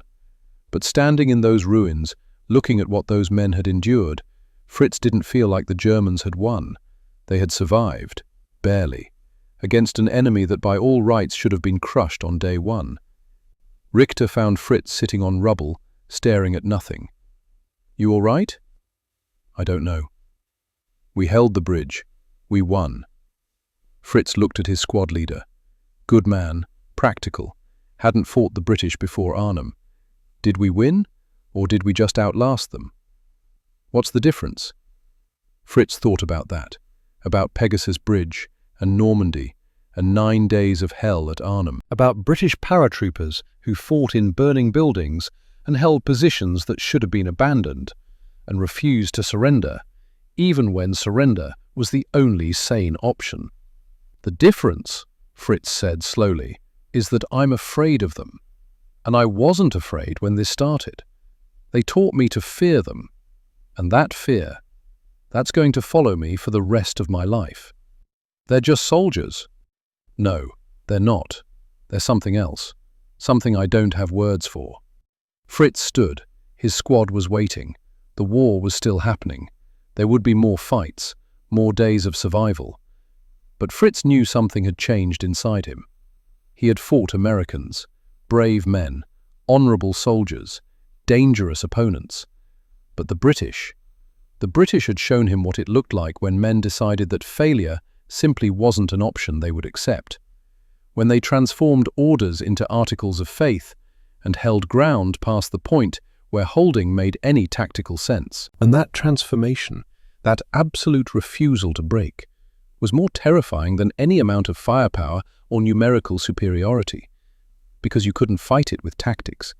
But standing in those ruins, looking at what those men had endured, Fritz didn't feel like the Germans had won. They had survived, barely, against an enemy that by all rights should have been crushed on day 1. Richter found Fritz sitting on rubble, staring at nothing. You all right? I don't know. We held the bridge. We won. Fritz looked at his squad leader. Good man, practical, hadn't fought the British before Arnhem. Did we win, or did we just outlast them? What's the difference? Fritz thought about that, about Pegasus Bridge and Normandy and 9 days of hell at Arnhem, about British paratroopers who fought in burning buildings and held positions that should have been abandoned and refused to surrender, even when surrender was the only sane option. The difference, Fritz said slowly, is that I'm afraid of them. And I wasn't afraid when this started. They taught me to fear them. And that fear, That's going to follow me for the rest of my life. They're just soldiers. No, they're not. They're something else. Something I don't have words for. Fritz stood. His squad was waiting. The war was still happening. There would be more fights, more days of survival. But Fritz knew something had changed inside him. He had fought Americans, brave men, honorable soldiers, dangerous opponents. But the British had shown him what it looked like when men decided that failure simply wasn't an option they would accept. When they transformed orders into articles of faith and held ground past the point where holding made any tactical sense. And that transformation, that absolute refusal to break, was more terrifying than any amount of firepower or numerical superiority. Because you couldn't fight it with tactics.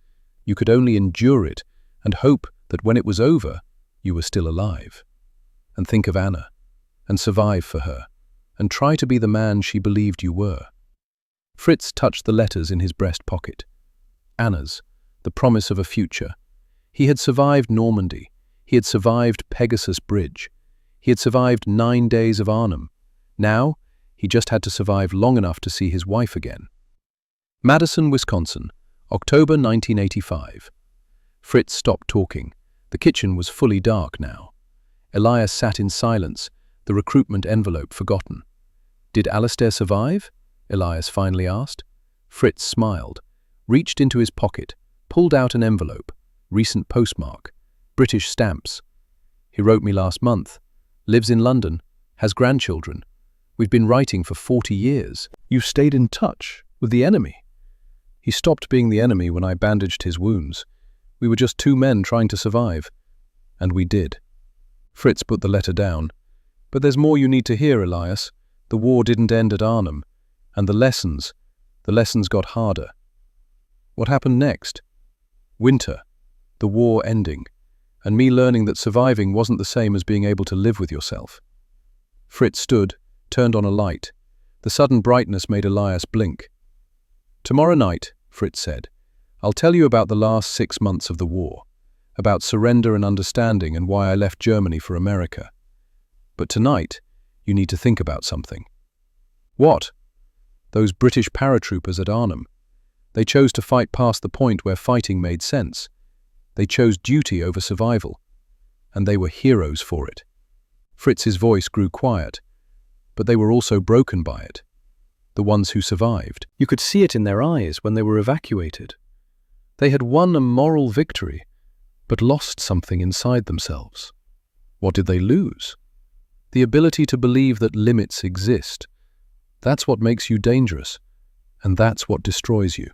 You could only endure it and hope that when it was over, you were still alive. And think of Anna, and survive for her, and try to be the man she believed you were. Fritz touched the letters in his breast pocket. Anna's, the promise of a future. He had survived Normandy. He had survived Pegasus Bridge. He had survived 9 days of Arnhem. Now, he just had to survive long enough to see his wife again. Madison, Wisconsin, October 1985. Fritz stopped talking. The kitchen was fully dark now. Elias sat in silence, the recruitment envelope forgotten. "Did Alistair survive?" Elias finally asked. Fritz smiled, reached into his pocket, pulled out an envelope, recent postmark, British stamps. "He wrote me last month. Lives in London, has grandchildren. We've been writing for 40 years. You've stayed in touch with the enemy." He stopped being the enemy when I bandaged his wounds. We were just 2 men trying to survive. And we did. Fritz put the letter down. "But there's more you need to hear, Elias. The war didn't end at Arnhem. And the lessons got harder." What happened next? Winter. The war ending. And me learning that surviving wasn't the same as being able to live with yourself. Fritz stood, turned on a light. The sudden brightness made Elias blink. "Tomorrow night," Fritz said, "I'll tell you about the last 6 months of the war, about surrender and understanding and why I left Germany for America. But tonight, you need to think about something." "What?" "Those British paratroopers at Arnhem. They chose to fight past the point where fighting made sense. They chose duty over survival. And they were heroes for it." Fritz's voice grew quiet, but they were also broken by it. The ones who survived. You could see it in their eyes when they were evacuated. They had won a moral victory, but lost something inside themselves. What did they lose? The ability to believe that limits exist. That's what makes you dangerous, and that's what destroys you.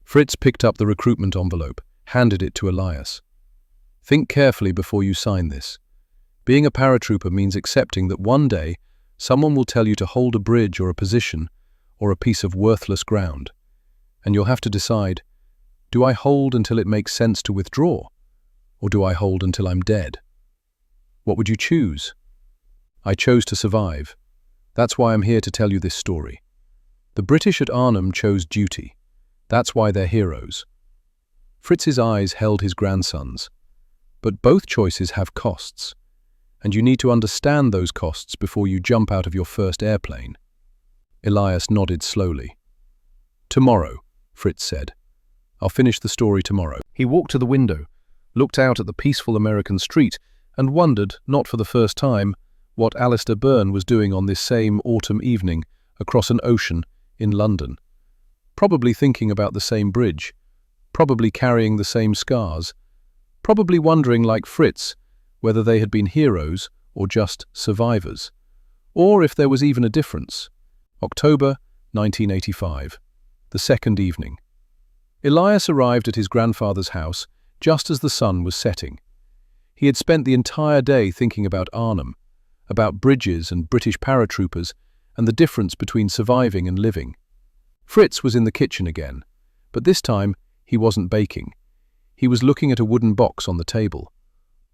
Fritz picked up the recruitment envelope, handed it to Elias. "Think carefully before you sign this. Being a paratrooper means accepting that one day someone will tell you to hold a bridge or a position or a piece of worthless ground. And you'll have to decide, do I hold until it makes sense to withdraw? Or do I hold until I'm dead? What would you choose?" "I chose to survive. That's why I'm here to tell you this story. The British at Arnhem chose duty. That's why they're heroes." Fritz's eyes held his grandson's. "But both choices have costs. And you need to understand those costs before you jump out of your first airplane." Elias nodded slowly. "Tomorrow," Fritz said. "I'll finish the story tomorrow." He walked to the window, looked out at the peaceful American street, and wondered, not for the first time, what Alistair Byrne was doing on this same autumn evening across an ocean in London. Probably thinking about the same bridge, probably carrying the same scars, probably wondering, like Fritz, whether they had been heroes or just survivors, or if there was even a difference. October 1985, the second evening. Elias arrived at his grandfather's house just as the sun was setting. He had spent the entire day thinking about Arnhem, about bridges and British paratroopers, and the difference between surviving and living. Fritz was in the kitchen again, but this time he wasn't baking. He was looking at a wooden box on the table.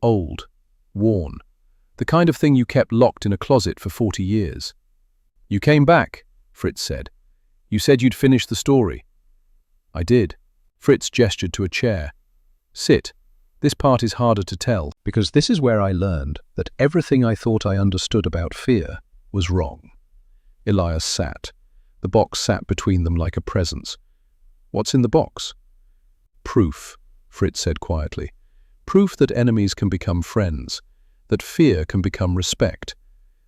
Old, worn, the kind of thing you kept locked in a closet for 40 years. "You came back," Fritz said. "You said you'd finish the story." "I did." Fritz gestured to a chair. "Sit. This part is harder to tell because this is where I learned that everything I thought I understood about fear was wrong. Elias sat. The box sat between them like a presence. What's in the box? Proof, Fritz said quietly. Proof that enemies can become friends, that fear can become respect,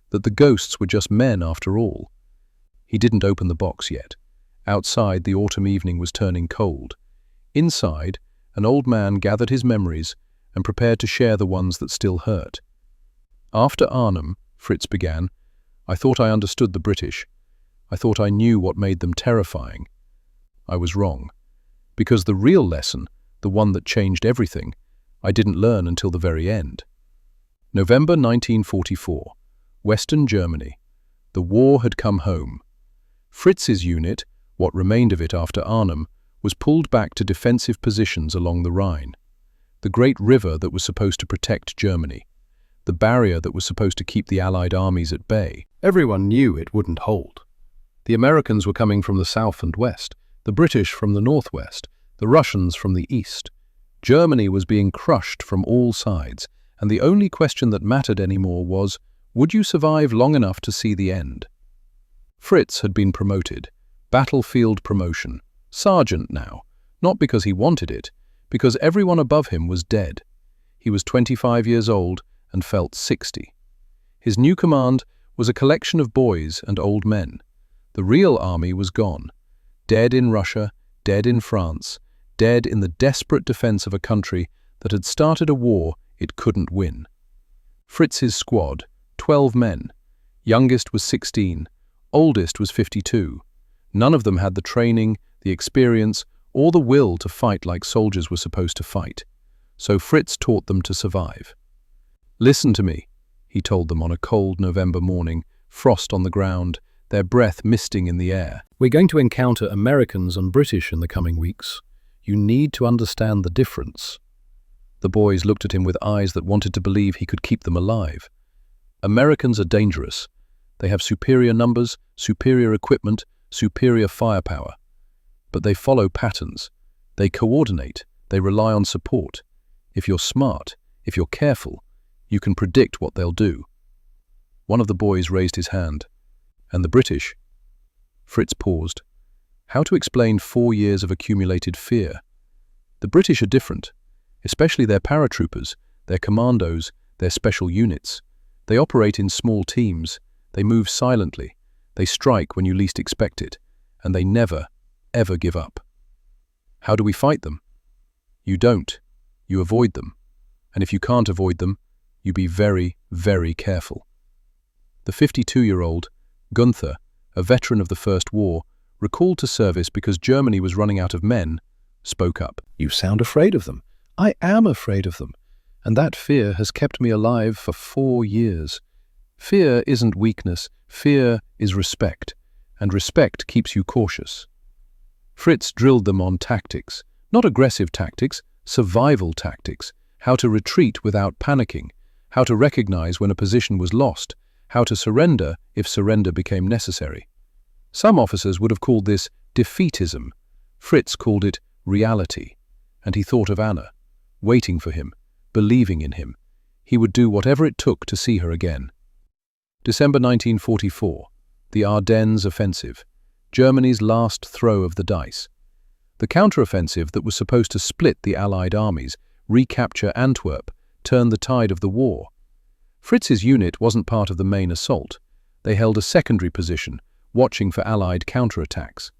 that the ghosts were just men after all. He didn't open the box yet. Outside, the autumn evening was turning cold. Inside, an old man gathered his memories and prepared to share the ones that still hurt. After Arnhem, Fritz began, I thought I understood the British. I thought I knew what made them terrifying. I was wrong. Because the real lesson, the one that changed everything, I didn't learn until the very end. November 1944, Western Germany. The war had come home. Fritz's unit, what remained of it after Arnhem, was pulled back to defensive positions along the Rhine. The great river that was supposed to protect Germany. The barrier that was supposed to keep the Allied armies at bay. Everyone knew it wouldn't hold. The Americans were coming from the south and west, the British from the northwest, the Russians from the east. Germany was being crushed from all sides, and the only question that mattered anymore was, would you survive long enough to see the end? Fritz had been promoted, battlefield promotion, sergeant now, not because he wanted it, because everyone above him was dead. He was 25 years old and felt 60. His new command was a collection of boys and old men. The real army was gone, dead in Russia, dead in France, dead in the desperate defense of a country that had started a war it couldn't win. Fritz's squad, 12 men. Youngest was 16, oldest was 52. None of them had the training, the experience, or the will to fight like soldiers were supposed to fight. So Fritz taught them to survive. Listen to me, he told them on a cold November morning, frost on the ground, their breath misting in the air. We're going to encounter Americans and British in the coming weeks. You need to understand the difference. The boys looked at him with eyes that wanted to believe he could keep them alive. Americans are dangerous. They have superior numbers, superior equipment, superior firepower. But they follow patterns. They coordinate. They rely on support. If you're smart, if you're careful, you can predict what they'll do. One of the boys raised his hand. And the British? Fritz paused. How to explain 4 years of accumulated fear? The British are different, especially their paratroopers, their commandos, their special units. They operate in small teams. They move silently. They strike when you least expect it. And they never, ever give up. How do we fight them? You don't. You avoid them. And if you can't avoid them, you be very, very careful. The 52-year-old, Gunther, a veteran of the First War, recalled to service because Germany was running out of men, spoke up. You sound afraid of them. I am afraid of them. And that fear has kept me alive for 4 years. Fear isn't weakness. Fear is respect. And respect keeps you cautious. Fritz drilled them on tactics. Not aggressive tactics, survival tactics. How to retreat without panicking. How to recognize when a position was lost. How to surrender if surrender became necessary. Some officers would have called this defeatism. Fritz called it reality. And he thought of Anna, waiting for him, believing in him. He would do whatever it took to see her again. December 1944, the Ardennes offensive, Germany's last throw of the dice. The counteroffensive that was supposed to split the Allied armies, recapture Antwerp, turn the tide of the war. Fritz's unit wasn't part of the main assault. They held a secondary position, watching for Allied counterattacks.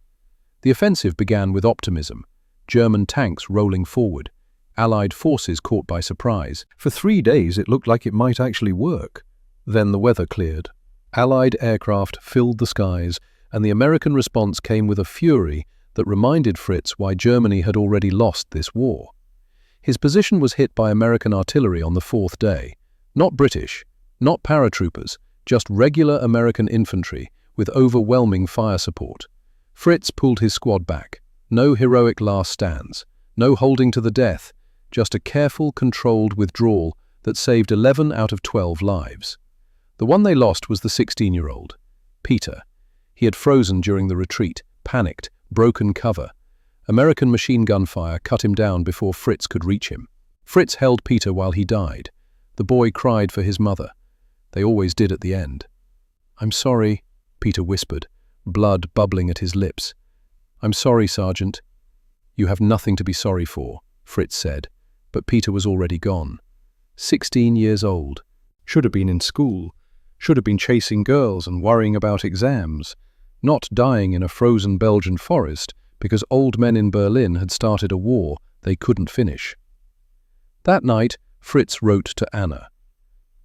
The offensive began with optimism, German tanks rolling forward, Allied forces caught by surprise. For 3 days it looked like it might actually work. Then the weather cleared. Allied aircraft filled the skies, and the American response came with a fury that reminded Fritz why Germany had already lost this war. His position was hit by American artillery on the 4th day. Not British, not paratroopers, just regular American infantry with overwhelming fire support. Fritz pulled his squad back. No heroic last stands, no holding to the death, just a careful, controlled withdrawal that saved 11 out of 12 lives. The one they lost was the 16-year-old, Peter. He had frozen during the retreat, panicked, broken cover. American machine gun fire cut him down before Fritz could reach him. Fritz held Peter while he died. The boy cried for his mother. They always did at the end. "I'm sorry," Peter whispered, blood bubbling at his lips. "I'm sorry, Sergeant." "You have nothing to be sorry for," Fritz said, but Peter was already gone. 16 years old. Should have been in school. Should have been chasing girls and worrying about exams. Not dying in a frozen Belgian forest because old men in Berlin had started a war they couldn't finish. That night, Fritz wrote to Anna.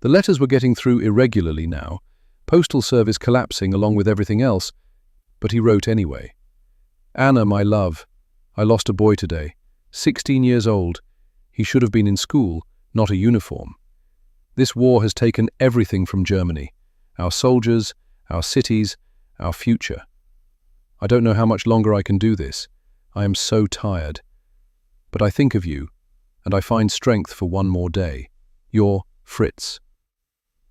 The letters were getting through irregularly now, postal service collapsing along with everything else, but he wrote anyway. "Anna, my love, I lost a boy today, 16 years old. He should have been in school, not a uniform. This war has taken everything from Germany, our soldiers, our cities, our future. I don't know how much longer I can do this. I am so tired. But I think of you, and I find strength for one more day. Your Fritz."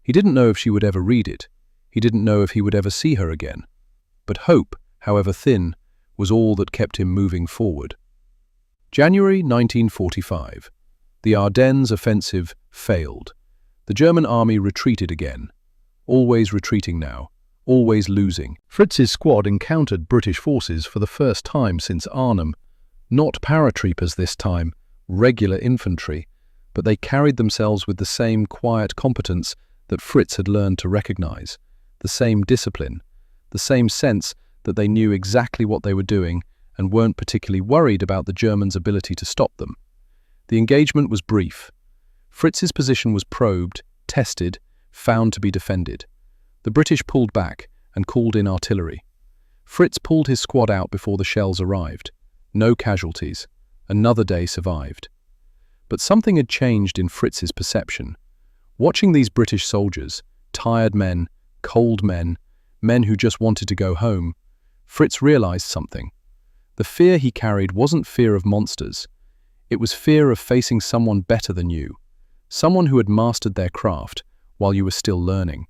He didn't know if she would ever read it. He didn't know if he would ever see her again. But hope, however thin, was all that kept him moving forward. January 1945. The Ardennes offensive failed. The German army retreated again. Always retreating now, always losing. Fritz's squad encountered British forces for the first time since Arnhem. Not paratroopers this time, regular infantry, but they carried themselves with the same quiet competence that Fritz had learned to recognize, the same discipline, the same sense that they knew exactly what they were doing and weren't particularly worried about the Germans' ability to stop them. The engagement was brief. Fritz's position was probed, tested, found to be defended. The British pulled back and called in artillery. Fritz pulled his squad out before the shells arrived. No casualties. Another day survived. But something had changed in Fritz's perception. Watching these British soldiers, tired men, cold men, men who just wanted to go home, Fritz realized something. The fear he carried wasn't fear of monsters. It was fear of facing someone better than you, someone who had mastered their craft while you were still learning.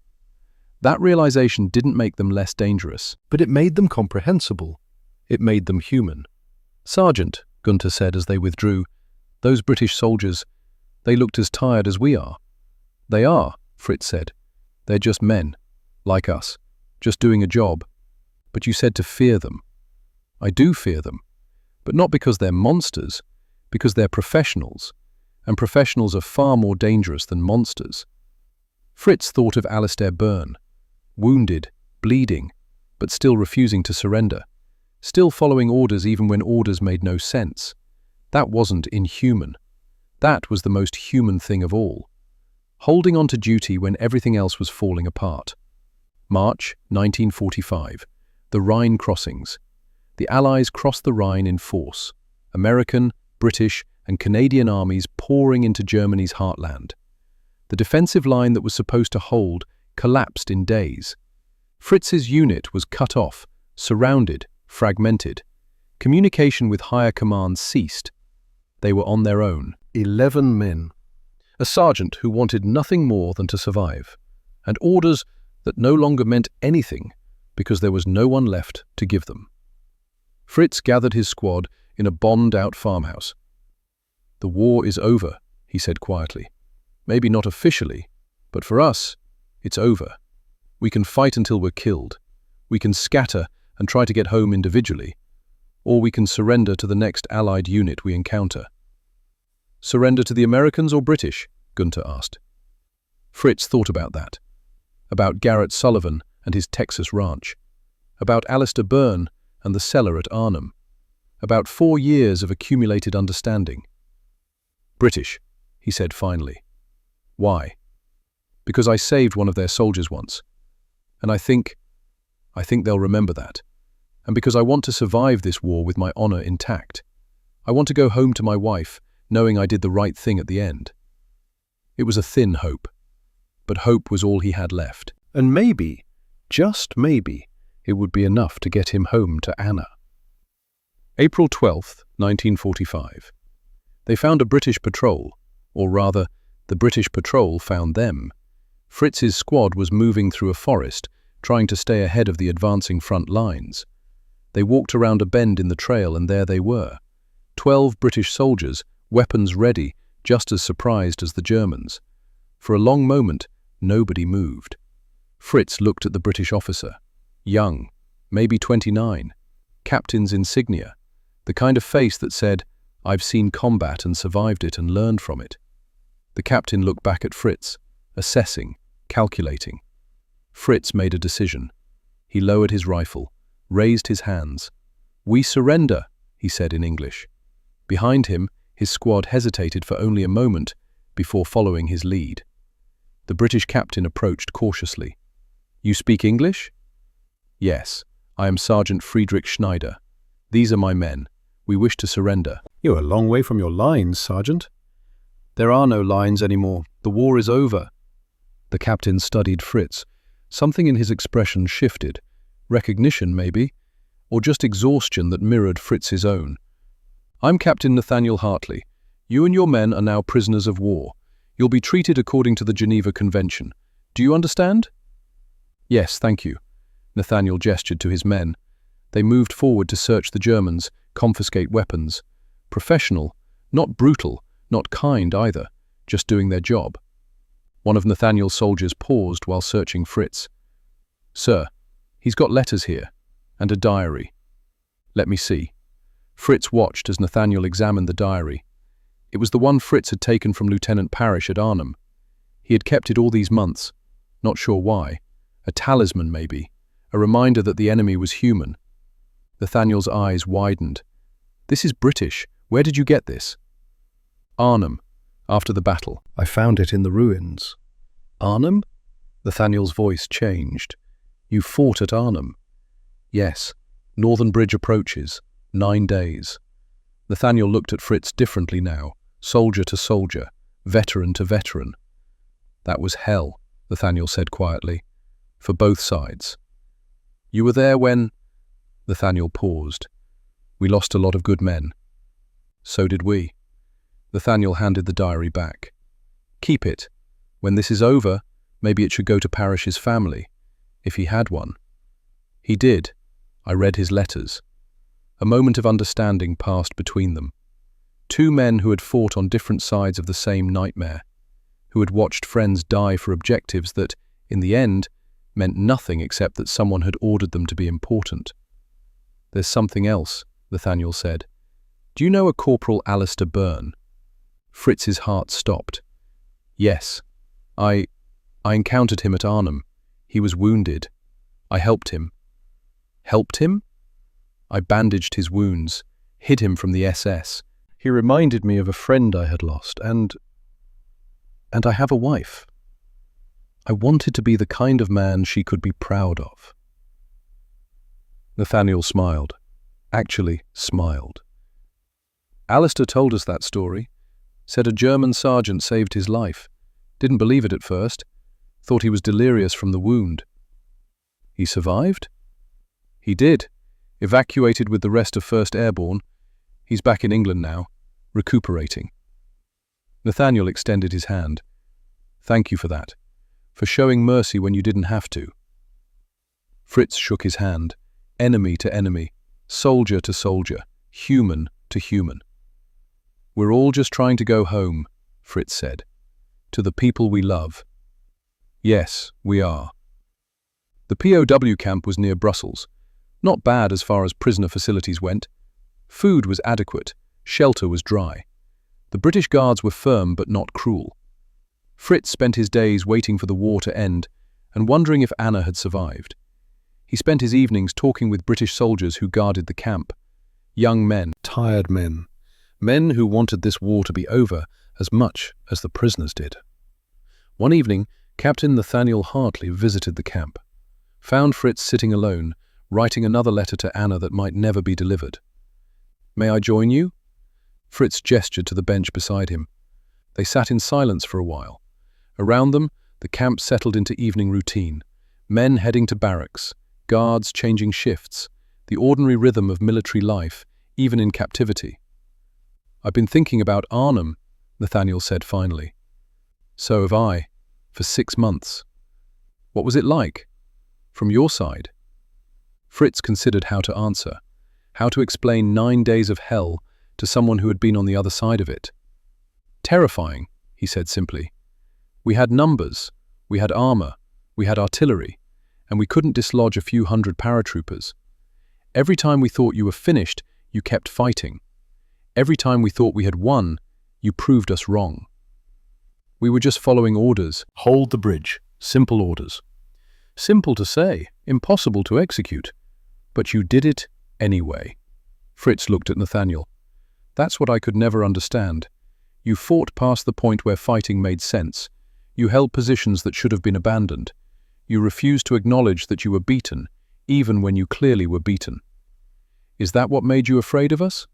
That realization didn't make them less dangerous, but it made them comprehensible. It made them human. "Sergeant," Gunther said as they withdrew, "those British soldiers, they looked as tired as we are." "They are," Fritz said. "They're just men, like us, just doing a job. But you said to fear them." "I do fear them, but not because they're monsters, because they're professionals, and professionals are far more dangerous than monsters." Fritz thought of Alistair Byrne, wounded, bleeding, but still refusing to surrender, still following orders even when orders made no sense. That wasn't inhuman. That was the most human thing of all. Holding on to duty when everything else was falling apart. March 1945. The Rhine crossings. The Allies crossed the Rhine in force. American, British, and Canadian armies pouring into Germany's heartland. The defensive line that was supposed to hold collapsed in days. Fritz's unit was cut off, surrounded, fragmented. Communication with higher command ceased. They were on their own. 11 men. A sergeant who wanted nothing more than to survive, and orders that no longer meant anything because there was no one left to give them. Fritz gathered his squad in a bombed-out farmhouse. "The war is over," he said quietly. "Maybe not officially, but for us, it's over. We can fight until we're killed. We can scatter and try to get home individually, or we can surrender to the next Allied unit we encounter." "Surrender to the Americans or British?" Gunther asked. Fritz thought about that. About Garrett Sullivan and his Texas ranch. About Alistair Byrne and the cellar at Arnhem. About 4 years of accumulated understanding. "British," he said finally. "Why?" "Because I saved one of their soldiers once. And I think they'll remember that. And because I want to survive this war with my honor intact. I want to go home to my wife, knowing I did the right thing at the end." It was a thin hope, but hope was all he had left. And maybe, just maybe, it would be enough to get him home to Anna. April 12th, 1945. They found a British patrol, or rather, the British patrol found them. Fritz's squad was moving through a forest, trying to stay ahead of the advancing front lines. They walked around a bend in the trail and there they were. 12 British soldiers, weapons ready, just as surprised as the Germans. For a long moment, nobody moved. Fritz looked at the British officer. Young, maybe 29, captain's insignia, the kind of face that said, "I've seen combat and survived it and learned from it." The captain looked back at Fritz, assessing, calculating. Fritz made a decision. He lowered his rifle, raised his hands. "We surrender," he said in English. Behind him, his squad hesitated for only a moment before following his lead. The British captain approached cautiously. "You speak English?" "Yes, I am Sergeant Friedrich Schneider. These are my men. We wish to surrender." "You're a long way from your lines, Sergeant." "There are no lines anymore. The war is over." The captain studied Fritz. Something in his expression shifted. Recognition, maybe, or just exhaustion that mirrored Fritz's own. "I'm Captain Nathaniel Hartley. You and your men are now prisoners of war. You'll be treated according to the Geneva Convention. Do you understand?" "Yes, thank you." Nathaniel gestured to his men. They moved forward to search the Germans, confiscate weapons. Professional, not brutal, not kind either, just doing their job. One of Nathaniel's soldiers paused while searching Fritz. "Sir, he's got letters here, and a diary." "Let me see." Fritz watched as Nathaniel examined the diary. It was the one Fritz had taken from Lieutenant Parrish at Arnhem. He had kept it all these months, not sure why. A talisman, maybe, a reminder that the enemy was human. Nathaniel's eyes widened. "This is British. Where did you get this?" "Arnhem, after the battle." "I found it in the ruins." "Arnhem?" Nathaniel's voice changed. "You fought at Arnhem?" "Yes. Northern Bridge approaches. 9 days." Nathaniel looked at Fritz differently now, soldier to soldier, veteran to veteran. "That was hell," Nathaniel said quietly, "for both sides." "You were there when—" Nathaniel paused. "We lost a lot of good men." "So did we." Nathaniel handed the diary back. "Keep it. When this is over, maybe it should go to Parrish's family, if he had one." He did. I read his letters. A moment of understanding passed between them. Two men who had fought on different sides of the same nightmare, who had watched friends die for objectives that, in the end, meant nothing except that someone had ordered them to be important. "There's something else," Nathaniel said. "Do you know a Corporal Alistair Byrne?" Fritz's heart stopped. "Yes. I encountered him at Arnhem. He was wounded. I helped him." "Helped him?" "I bandaged his wounds, hid him from the SS. "He reminded me of a friend I had lost, and I have a wife. I wanted to be the kind of man she could be proud of." Nathaniel smiled. Actually smiled. "Alistair told us that story. Said a German sergeant saved his life. Didn't believe it at first. Thought he was delirious from the wound." "He survived?" "He did. Evacuated with the rest of 1st Airborne. He's back in England now, recuperating." Nathaniel extended his hand. "Thank you for that. For showing mercy when you didn't have to." Fritz shook his hand. Enemy to enemy, soldier to soldier, human to human. "We're all just trying to go home," Fritz said. "To the people we love." "Yes, we are." The POW camp was near Brussels. Not bad as far as prisoner facilities went. Food was adequate, shelter was dry. The British guards were firm but not cruel. Fritz spent his days waiting for the war to end and wondering if Anna had survived. He spent his evenings talking with British soldiers who guarded the camp. Young men, Tired men. Men who wanted this war to be over as much as the prisoners did. One evening, Captain Nathaniel Hartley visited the camp. Found Fritz sitting alone, writing another letter to Anna that might never be delivered. "May I join you?" Fritz gestured to the bench beside him. They sat in silence for a while. Around them, the camp settled into evening routine. Men heading to barracks, guards changing shifts, the ordinary rhythm of military life, even in captivity. "I've been thinking about Arnhem," Nathaniel said finally. "So have I, for 6 months. What was it like? From your side?" Fritz considered how to answer, how to explain 9 days of hell to someone who had been on the other side of it. Terrifying, he said simply. We had numbers, we had armor, we had artillery, and we couldn't dislodge a few hundred paratroopers. Every time we thought you were finished, you kept fighting. Every time we thought we had won, you proved us wrong. We were just following orders. Hold the bridge. Simple orders. Simple to say, impossible to execute. But you did it anyway. Fritz looked at Nathaniel. That's what I could never understand. You fought past the point where fighting made sense. You held positions that should have been abandoned. You refused to acknowledge that you were beaten, even when you clearly were beaten. Is that what made you afraid of us?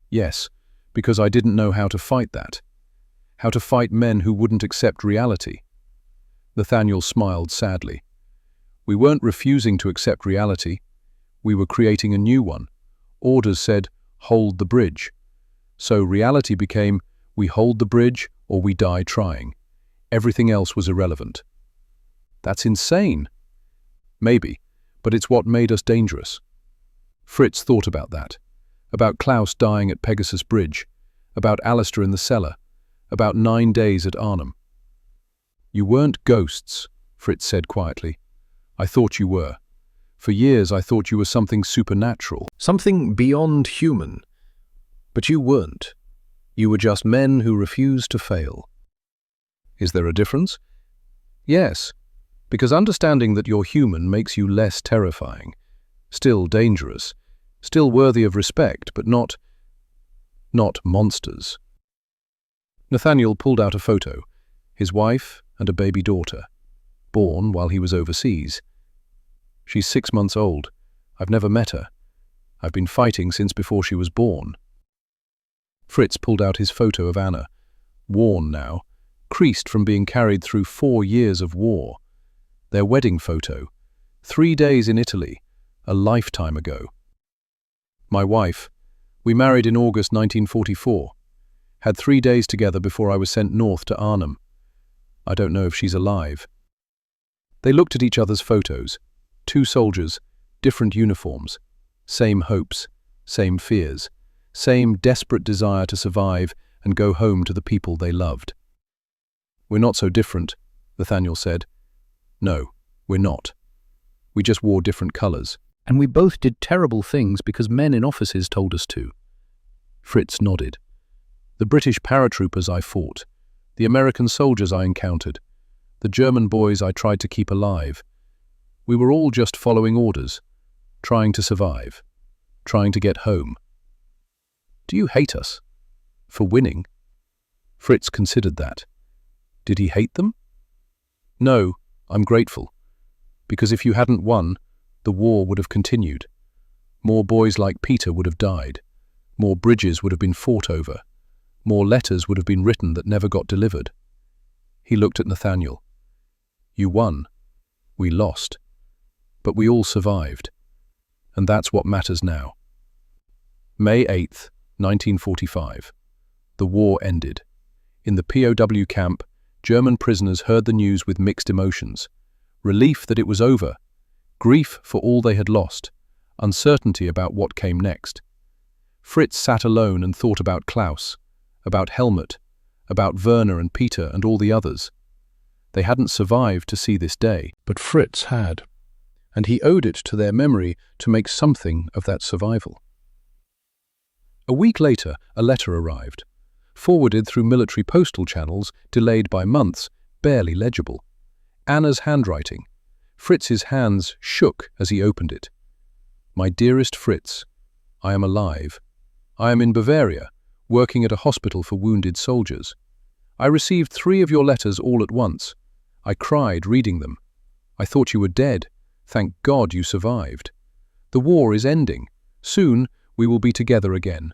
Yes, because I didn't know how to fight that. How to fight men who wouldn't accept reality. Nathaniel smiled sadly. We weren't refusing to accept reality. We were creating a new one. Orders said, hold the bridge. So reality became, we hold the bridge or we die trying. Everything else was irrelevant. That's insane. Maybe, but it's what made us dangerous. Fritz thought about that. About Klaus dying at Pegasus Bridge. About Alistair in the cellar. About 9 days at Arnhem. You weren't ghosts, Fritz said quietly. I thought you were. For years I thought you were something supernatural. Something beyond human. But you weren't. You were just men who refused to fail. Is there a difference? Yes, because understanding that you're human makes you less terrifying. Still dangerous. Still worthy of respect, but not monsters. Nathaniel pulled out a photo, his wife and a baby daughter, born while he was overseas. She's 6 months old. I've never met her. I've been fighting since before she was born. Fritz pulled out his photo of Anna, worn now, creased from being carried through 4 years of war. Their wedding photo, 3 days in Italy, a lifetime ago. My wife, we married in August 1944. Had 3 days together before I was sent north to Arnhem. I don't know if she's alive. They looked at each other's photos. 2 soldiers, different uniforms, same hopes, same fears, same desperate desire to survive and go home to the people they loved. We're not so different, Nathaniel said. No, we're not. We just wore different colors. And we both did terrible things because men in offices told us to. Fritz nodded. The British paratroopers I fought, the American soldiers I encountered, the German boys I tried to keep alive. We were all just following orders, trying to survive, trying to get home. Do you hate us? For winning? Fritz considered that. Did he hate them? No, I'm grateful. Because if you hadn't won, the war would have continued. More boys like Peter would have died. More bridges would have been fought over. More letters would have been written that never got delivered. He looked at Nathaniel. You won. We lost. But we all survived. And that's what matters now. May 8th, 1945. The war ended. In the POW camp, German prisoners heard the news with mixed emotions. Relief that it was over. Grief for all they had lost. Uncertainty about what came next. Fritz sat alone and thought about Klaus, about Helmut, about Werner and Peter and all the others. They hadn't survived to see this day, but Fritz had, and he owed it to their memory to make something of that survival. A week later, a letter arrived, forwarded through military postal channels, delayed by months, barely legible. Anna's handwriting. Fritz's hands shook as he opened it. My dearest Fritz, I am alive. I am in Bavaria, working at a hospital for wounded soldiers. I received 3 of your letters all at once. I cried reading them. I thought you were dead. Thank God you survived. The war is ending. Soon we will be together again.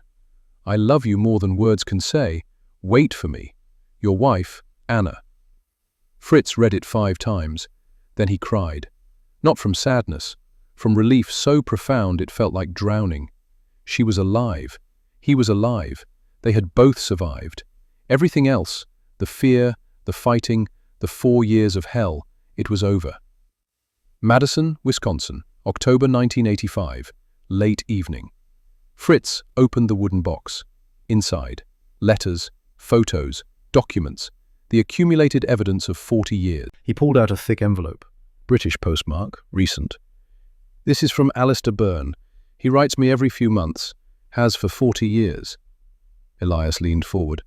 I love you more than words can say. Wait for me. Your wife, Anna. Fritz read it 5 times. Then he cried. Not from sadness, from relief so profound it felt like drowning. She was alive. He was alive. They had both survived. Everything else, the fear, the fighting, the 4 years of hell, it was over. Madison, Wisconsin, October 1985, late evening. Fritz opened the wooden box. Inside, letters, photos, documents, the accumulated evidence of 40 years. He pulled out a thick envelope. British postmark, recent. This is from Alistair Byrne. He writes me every few months, has for 40 years. Elias leaned forward.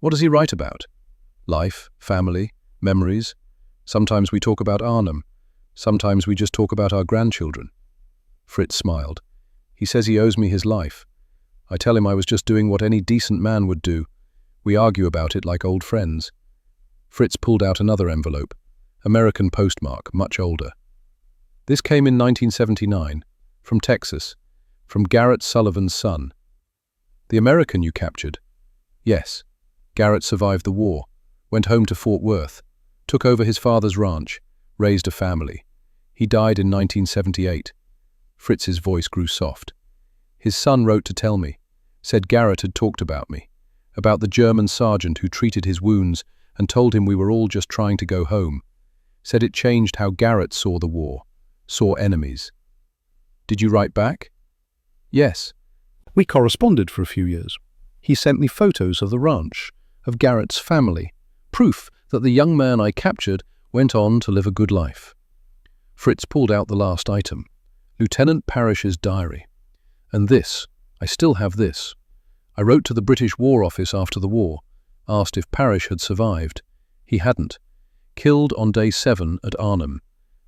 What does he write about? Life, family, memories. Sometimes we talk about Arnhem. Sometimes we just talk about our grandchildren. Fritz smiled. He says he owes me his life. I tell him I was just doing what any decent man would do. We argue about it like old friends. Fritz pulled out another envelope. American postmark, much older. This came in 1979, from Texas, from Garrett Sullivan's son. The American you captured? Yes. Garrett survived the war, went home to Fort Worth, took over his father's ranch, raised a family. He died in 1978. Fritz's voice grew soft. His son wrote to tell me, said Garrett had talked about me, about the German sergeant who treated his wounds and told him we were all just trying to go home. Said it changed how Garrett saw the war, saw enemies. Did you write back? Yes. We corresponded for a few years. He sent me photos of the ranch, of Garrett's family, proof that the young man I captured went on to live a good life. Fritz pulled out the last item, Lieutenant Parrish's diary. And this, I still have this. I wrote to the British War Office after the war, asked if Parrish had survived. He hadn't. Killed on day 7 at Arnhem.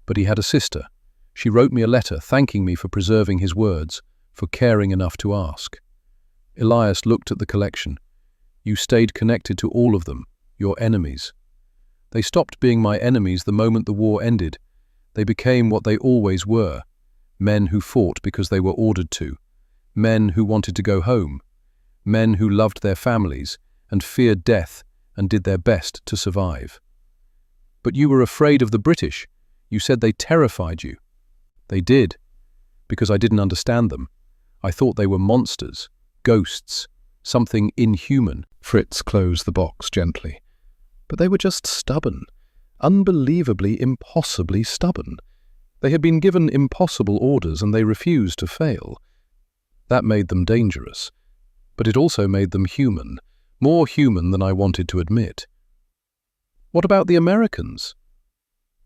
But he had a sister. She wrote me a letter thanking me for preserving his words, for caring enough to ask. Elias looked at the collection. You stayed connected to all of them, your enemies. They stopped being my enemies the moment the war ended. They became what they always were, men who fought because they were ordered to, men who wanted to go home, men who loved their families and feared death and did their best to survive. But you were afraid of the British. You said they terrified you. They did, because I didn't understand them. I thought they were monsters, ghosts, something inhuman. Fritz closed the box gently. But they were just stubborn, unbelievably, impossibly stubborn. They had been given impossible orders and they refused to fail. That made them dangerous, but it also made them human, more human than I wanted to admit. What about the Americans?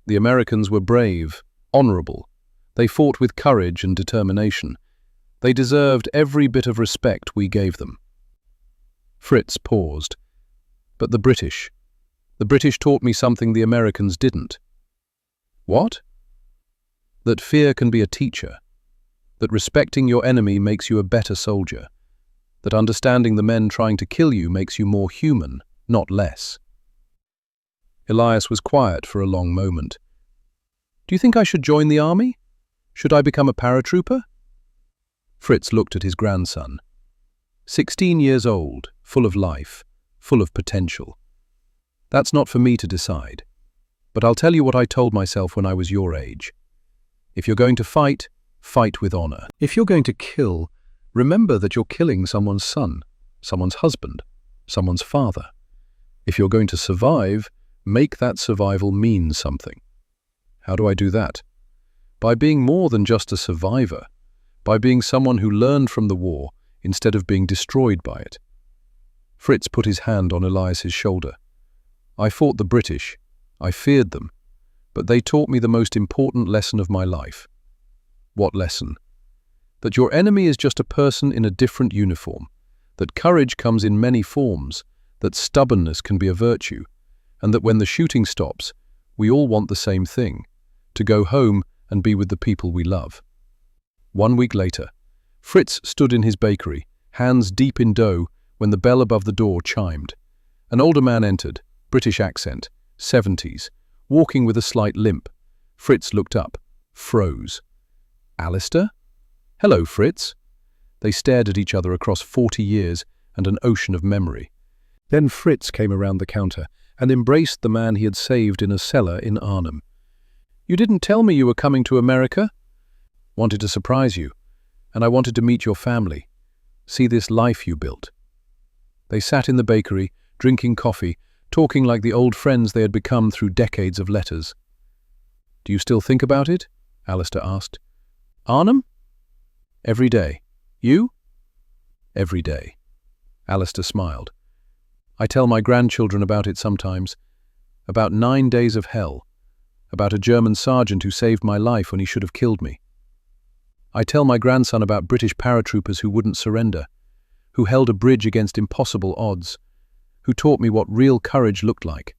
The Americans were brave, honorable. They fought with courage and determination. They deserved every bit of respect we gave them. Fritz paused. But the British taught me something the Americans didn't. What? That fear can be a teacher. That respecting your enemy makes you a better soldier. That understanding the men trying to kill you makes you more human, not less. Elias was quiet for a long moment. Do you think I should join the army? Should I become a paratrooper? Fritz looked at his grandson. 16 years old, full of life, full of potential. That's not for me to decide. But I'll tell you what I told myself when I was your age. If you're going to fight, fight with honor. If you're going to kill, remember that you're killing someone's son, someone's husband, someone's father. If you're going to survive, make that survival mean something. How do I do that? By being more than just a survivor, by being someone who learned from the war instead of being destroyed by it. Fritz put his hand on Elias's shoulder. I fought the British. I feared them. But they taught me the most important lesson of my life. What lesson? That your enemy is just a person in a different uniform, that courage comes in many forms, that stubbornness can be a virtue, and that when the shooting stops, we all want the same thing, to go home and be with the people we love. 1 week later, Fritz stood in his bakery, hands deep in dough, when the bell above the door chimed. An older man entered, British accent, 70s, walking with a slight limp. Fritz looked up, froze. Alistair? Hello, Fritz. They stared at each other across 40 years and an ocean of memory. Then Fritz came around the counter and embraced the man he had saved in a cellar in Arnhem. You didn't tell me you were coming to America? Wanted to surprise you, and I wanted to meet your family, see this life you built. They sat in the bakery, drinking coffee, talking like the old friends they had become through decades of letters. Do you still think about it? Alistair asked. Arnhem? Every day. You? Every day. Alistair smiled. I tell my grandchildren about it sometimes, about 9 days of hell, about a German sergeant who saved my life when he should have killed me. I tell my grandson about British paratroopers who wouldn't surrender, who held a bridge against impossible odds, who taught me what real courage looked like.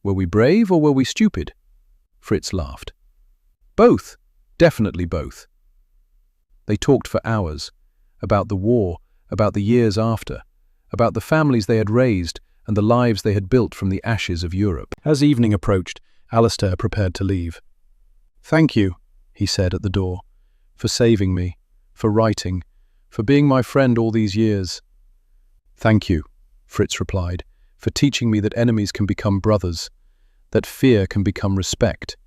Were we brave or were we stupid? Fritz laughed. Both, definitely both. They talked for hours, about the war, about the years after, about the families they had raised and the lives they had built from the ashes of Europe. As evening approached, Alistair prepared to leave. "Thank you," he said at the door, "for saving me, for writing, for being my friend all these years." "Thank you," Fritz replied, "for teaching me that enemies can become brothers, that fear can become respect,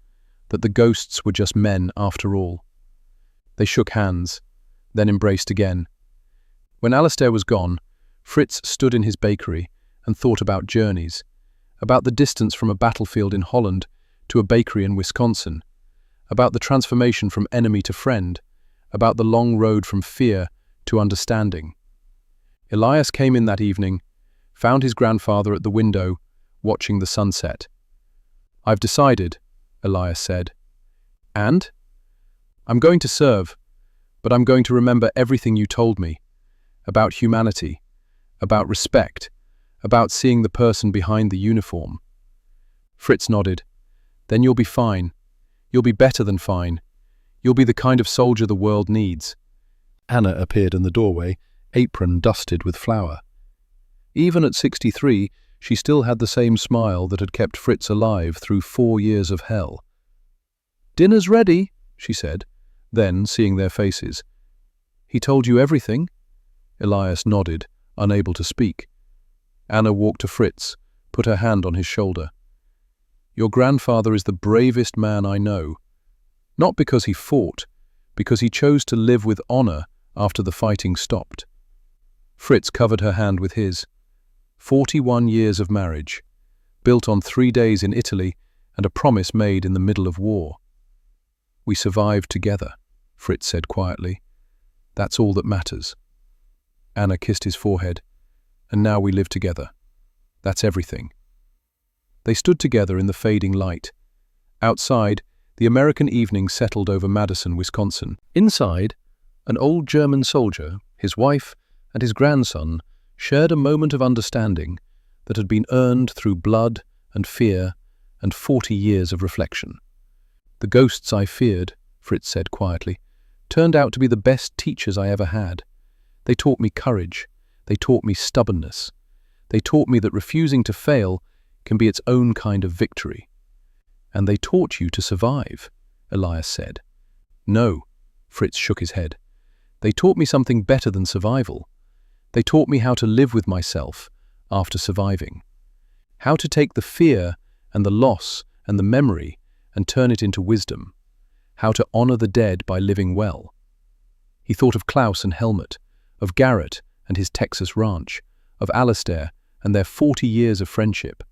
that the ghosts were just men after all." They shook hands, then embraced again. When Alistair was gone, Fritz stood in his bakery and thought about journeys, about the distance from a battlefield in Holland to a bakery in Wisconsin, about the transformation from enemy to friend, about the long road from fear to understanding. Elias came in that evening, found his grandfather at the window, watching the sunset. "I've decided," Elias said. "And?" "I'm going to serve, but I'm going to remember everything you told me, about humanity, about respect, about seeing the person behind the uniform." Fritz nodded. "Then you'll be fine. You'll be better than fine. You'll be the kind of soldier the world needs." Anna appeared in the doorway, apron dusted with flour. Even at 63, she still had the same smile that had kept Fritz alive through 4 years of hell. "Dinner's ready," she said. Then, seeing their faces, "He told you everything?" Elias nodded, unable to speak. Anna walked to Fritz, put her hand on his shoulder. "Your grandfather is the bravest man I know. Not because he fought, because he chose to live with honor after the fighting stopped." Fritz covered her hand with his. 41 years of marriage, built on 3 days in Italy and a promise made in the middle of war. "We survived together," Fritz said quietly. "That's all that matters." Anna kissed his forehead. "And now we live together. That's everything." They stood together in the fading light. Outside, the American evening settled over Madison, Wisconsin. Inside, an old German soldier, his wife, and his grandson shared a moment of understanding that had been earned through blood and fear and 40 years of reflection. "The ghosts I feared," Fritz said quietly, "turned out to be the best teachers I ever had. They taught me courage. They taught me stubbornness. They taught me that refusing to fail can be its own kind of victory." "And they taught you to survive," Elias said. "No," Fritz shook his head. "They taught me something better than survival. They taught me how to live with myself after surviving. How to take the fear and the loss and the memory and turn it into wisdom. How to honor the dead by living well." He thought of Klaus and Helmut, of Garrett and his Texas ranch, of Alistair and their 40 years of friendship,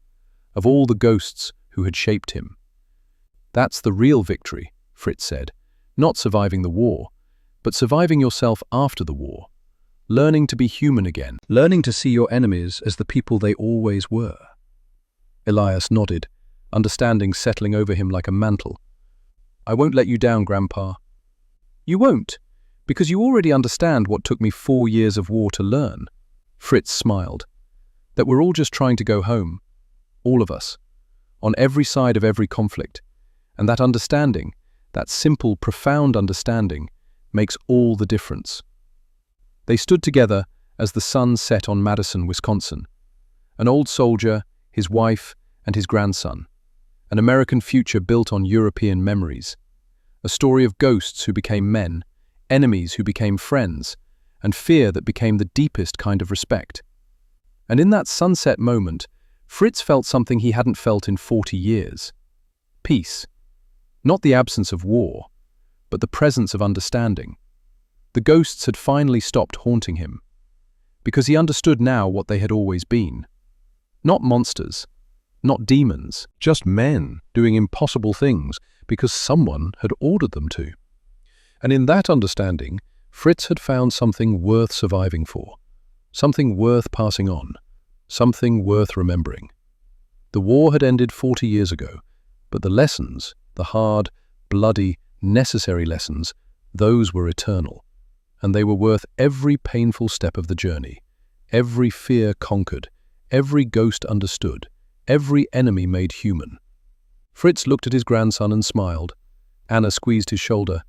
of all the ghosts who had shaped him. "That's the real victory," Fritz said. "Not surviving the war, but surviving yourself after the war. Learning to be human again. Learning to see your enemies as the people they always were." Elias nodded, understanding settling over him like a mantle. "I won't let you down, Grandpa." "You won't, because you already understand what took me 4 years of war to learn." Fritz smiled. "That we're all just trying to go home. All of us. On every side of every conflict. And that understanding, that simple, profound understanding, makes all the difference." They stood together as the sun set on Madison, Wisconsin. An old soldier, his wife, and his grandson. An American future built on European memories. A story of ghosts who became men, enemies who became friends, and fear that became the deepest kind of respect. And in that sunset moment, Fritz felt something he hadn't felt in 40 years. Peace. Not the absence of war, but the presence of understanding. The ghosts had finally stopped haunting him, because he understood now what they had always been. Not monsters, not demons, just men doing impossible things because someone had ordered them to. And in that understanding, Fritz had found something worth surviving for, something worth passing on, something worth remembering. The war had ended 40 years ago, but the lessons, the hard, bloody, necessary lessons, those were eternal, and they were worth every painful step of the journey, every fear conquered, every ghost understood, every enemy made human. Fritz looked at his grandson and smiled. Anna squeezed his shoulder.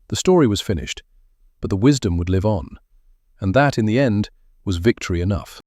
The story was finished, but the wisdom would live on, and that, in the end, was victory enough.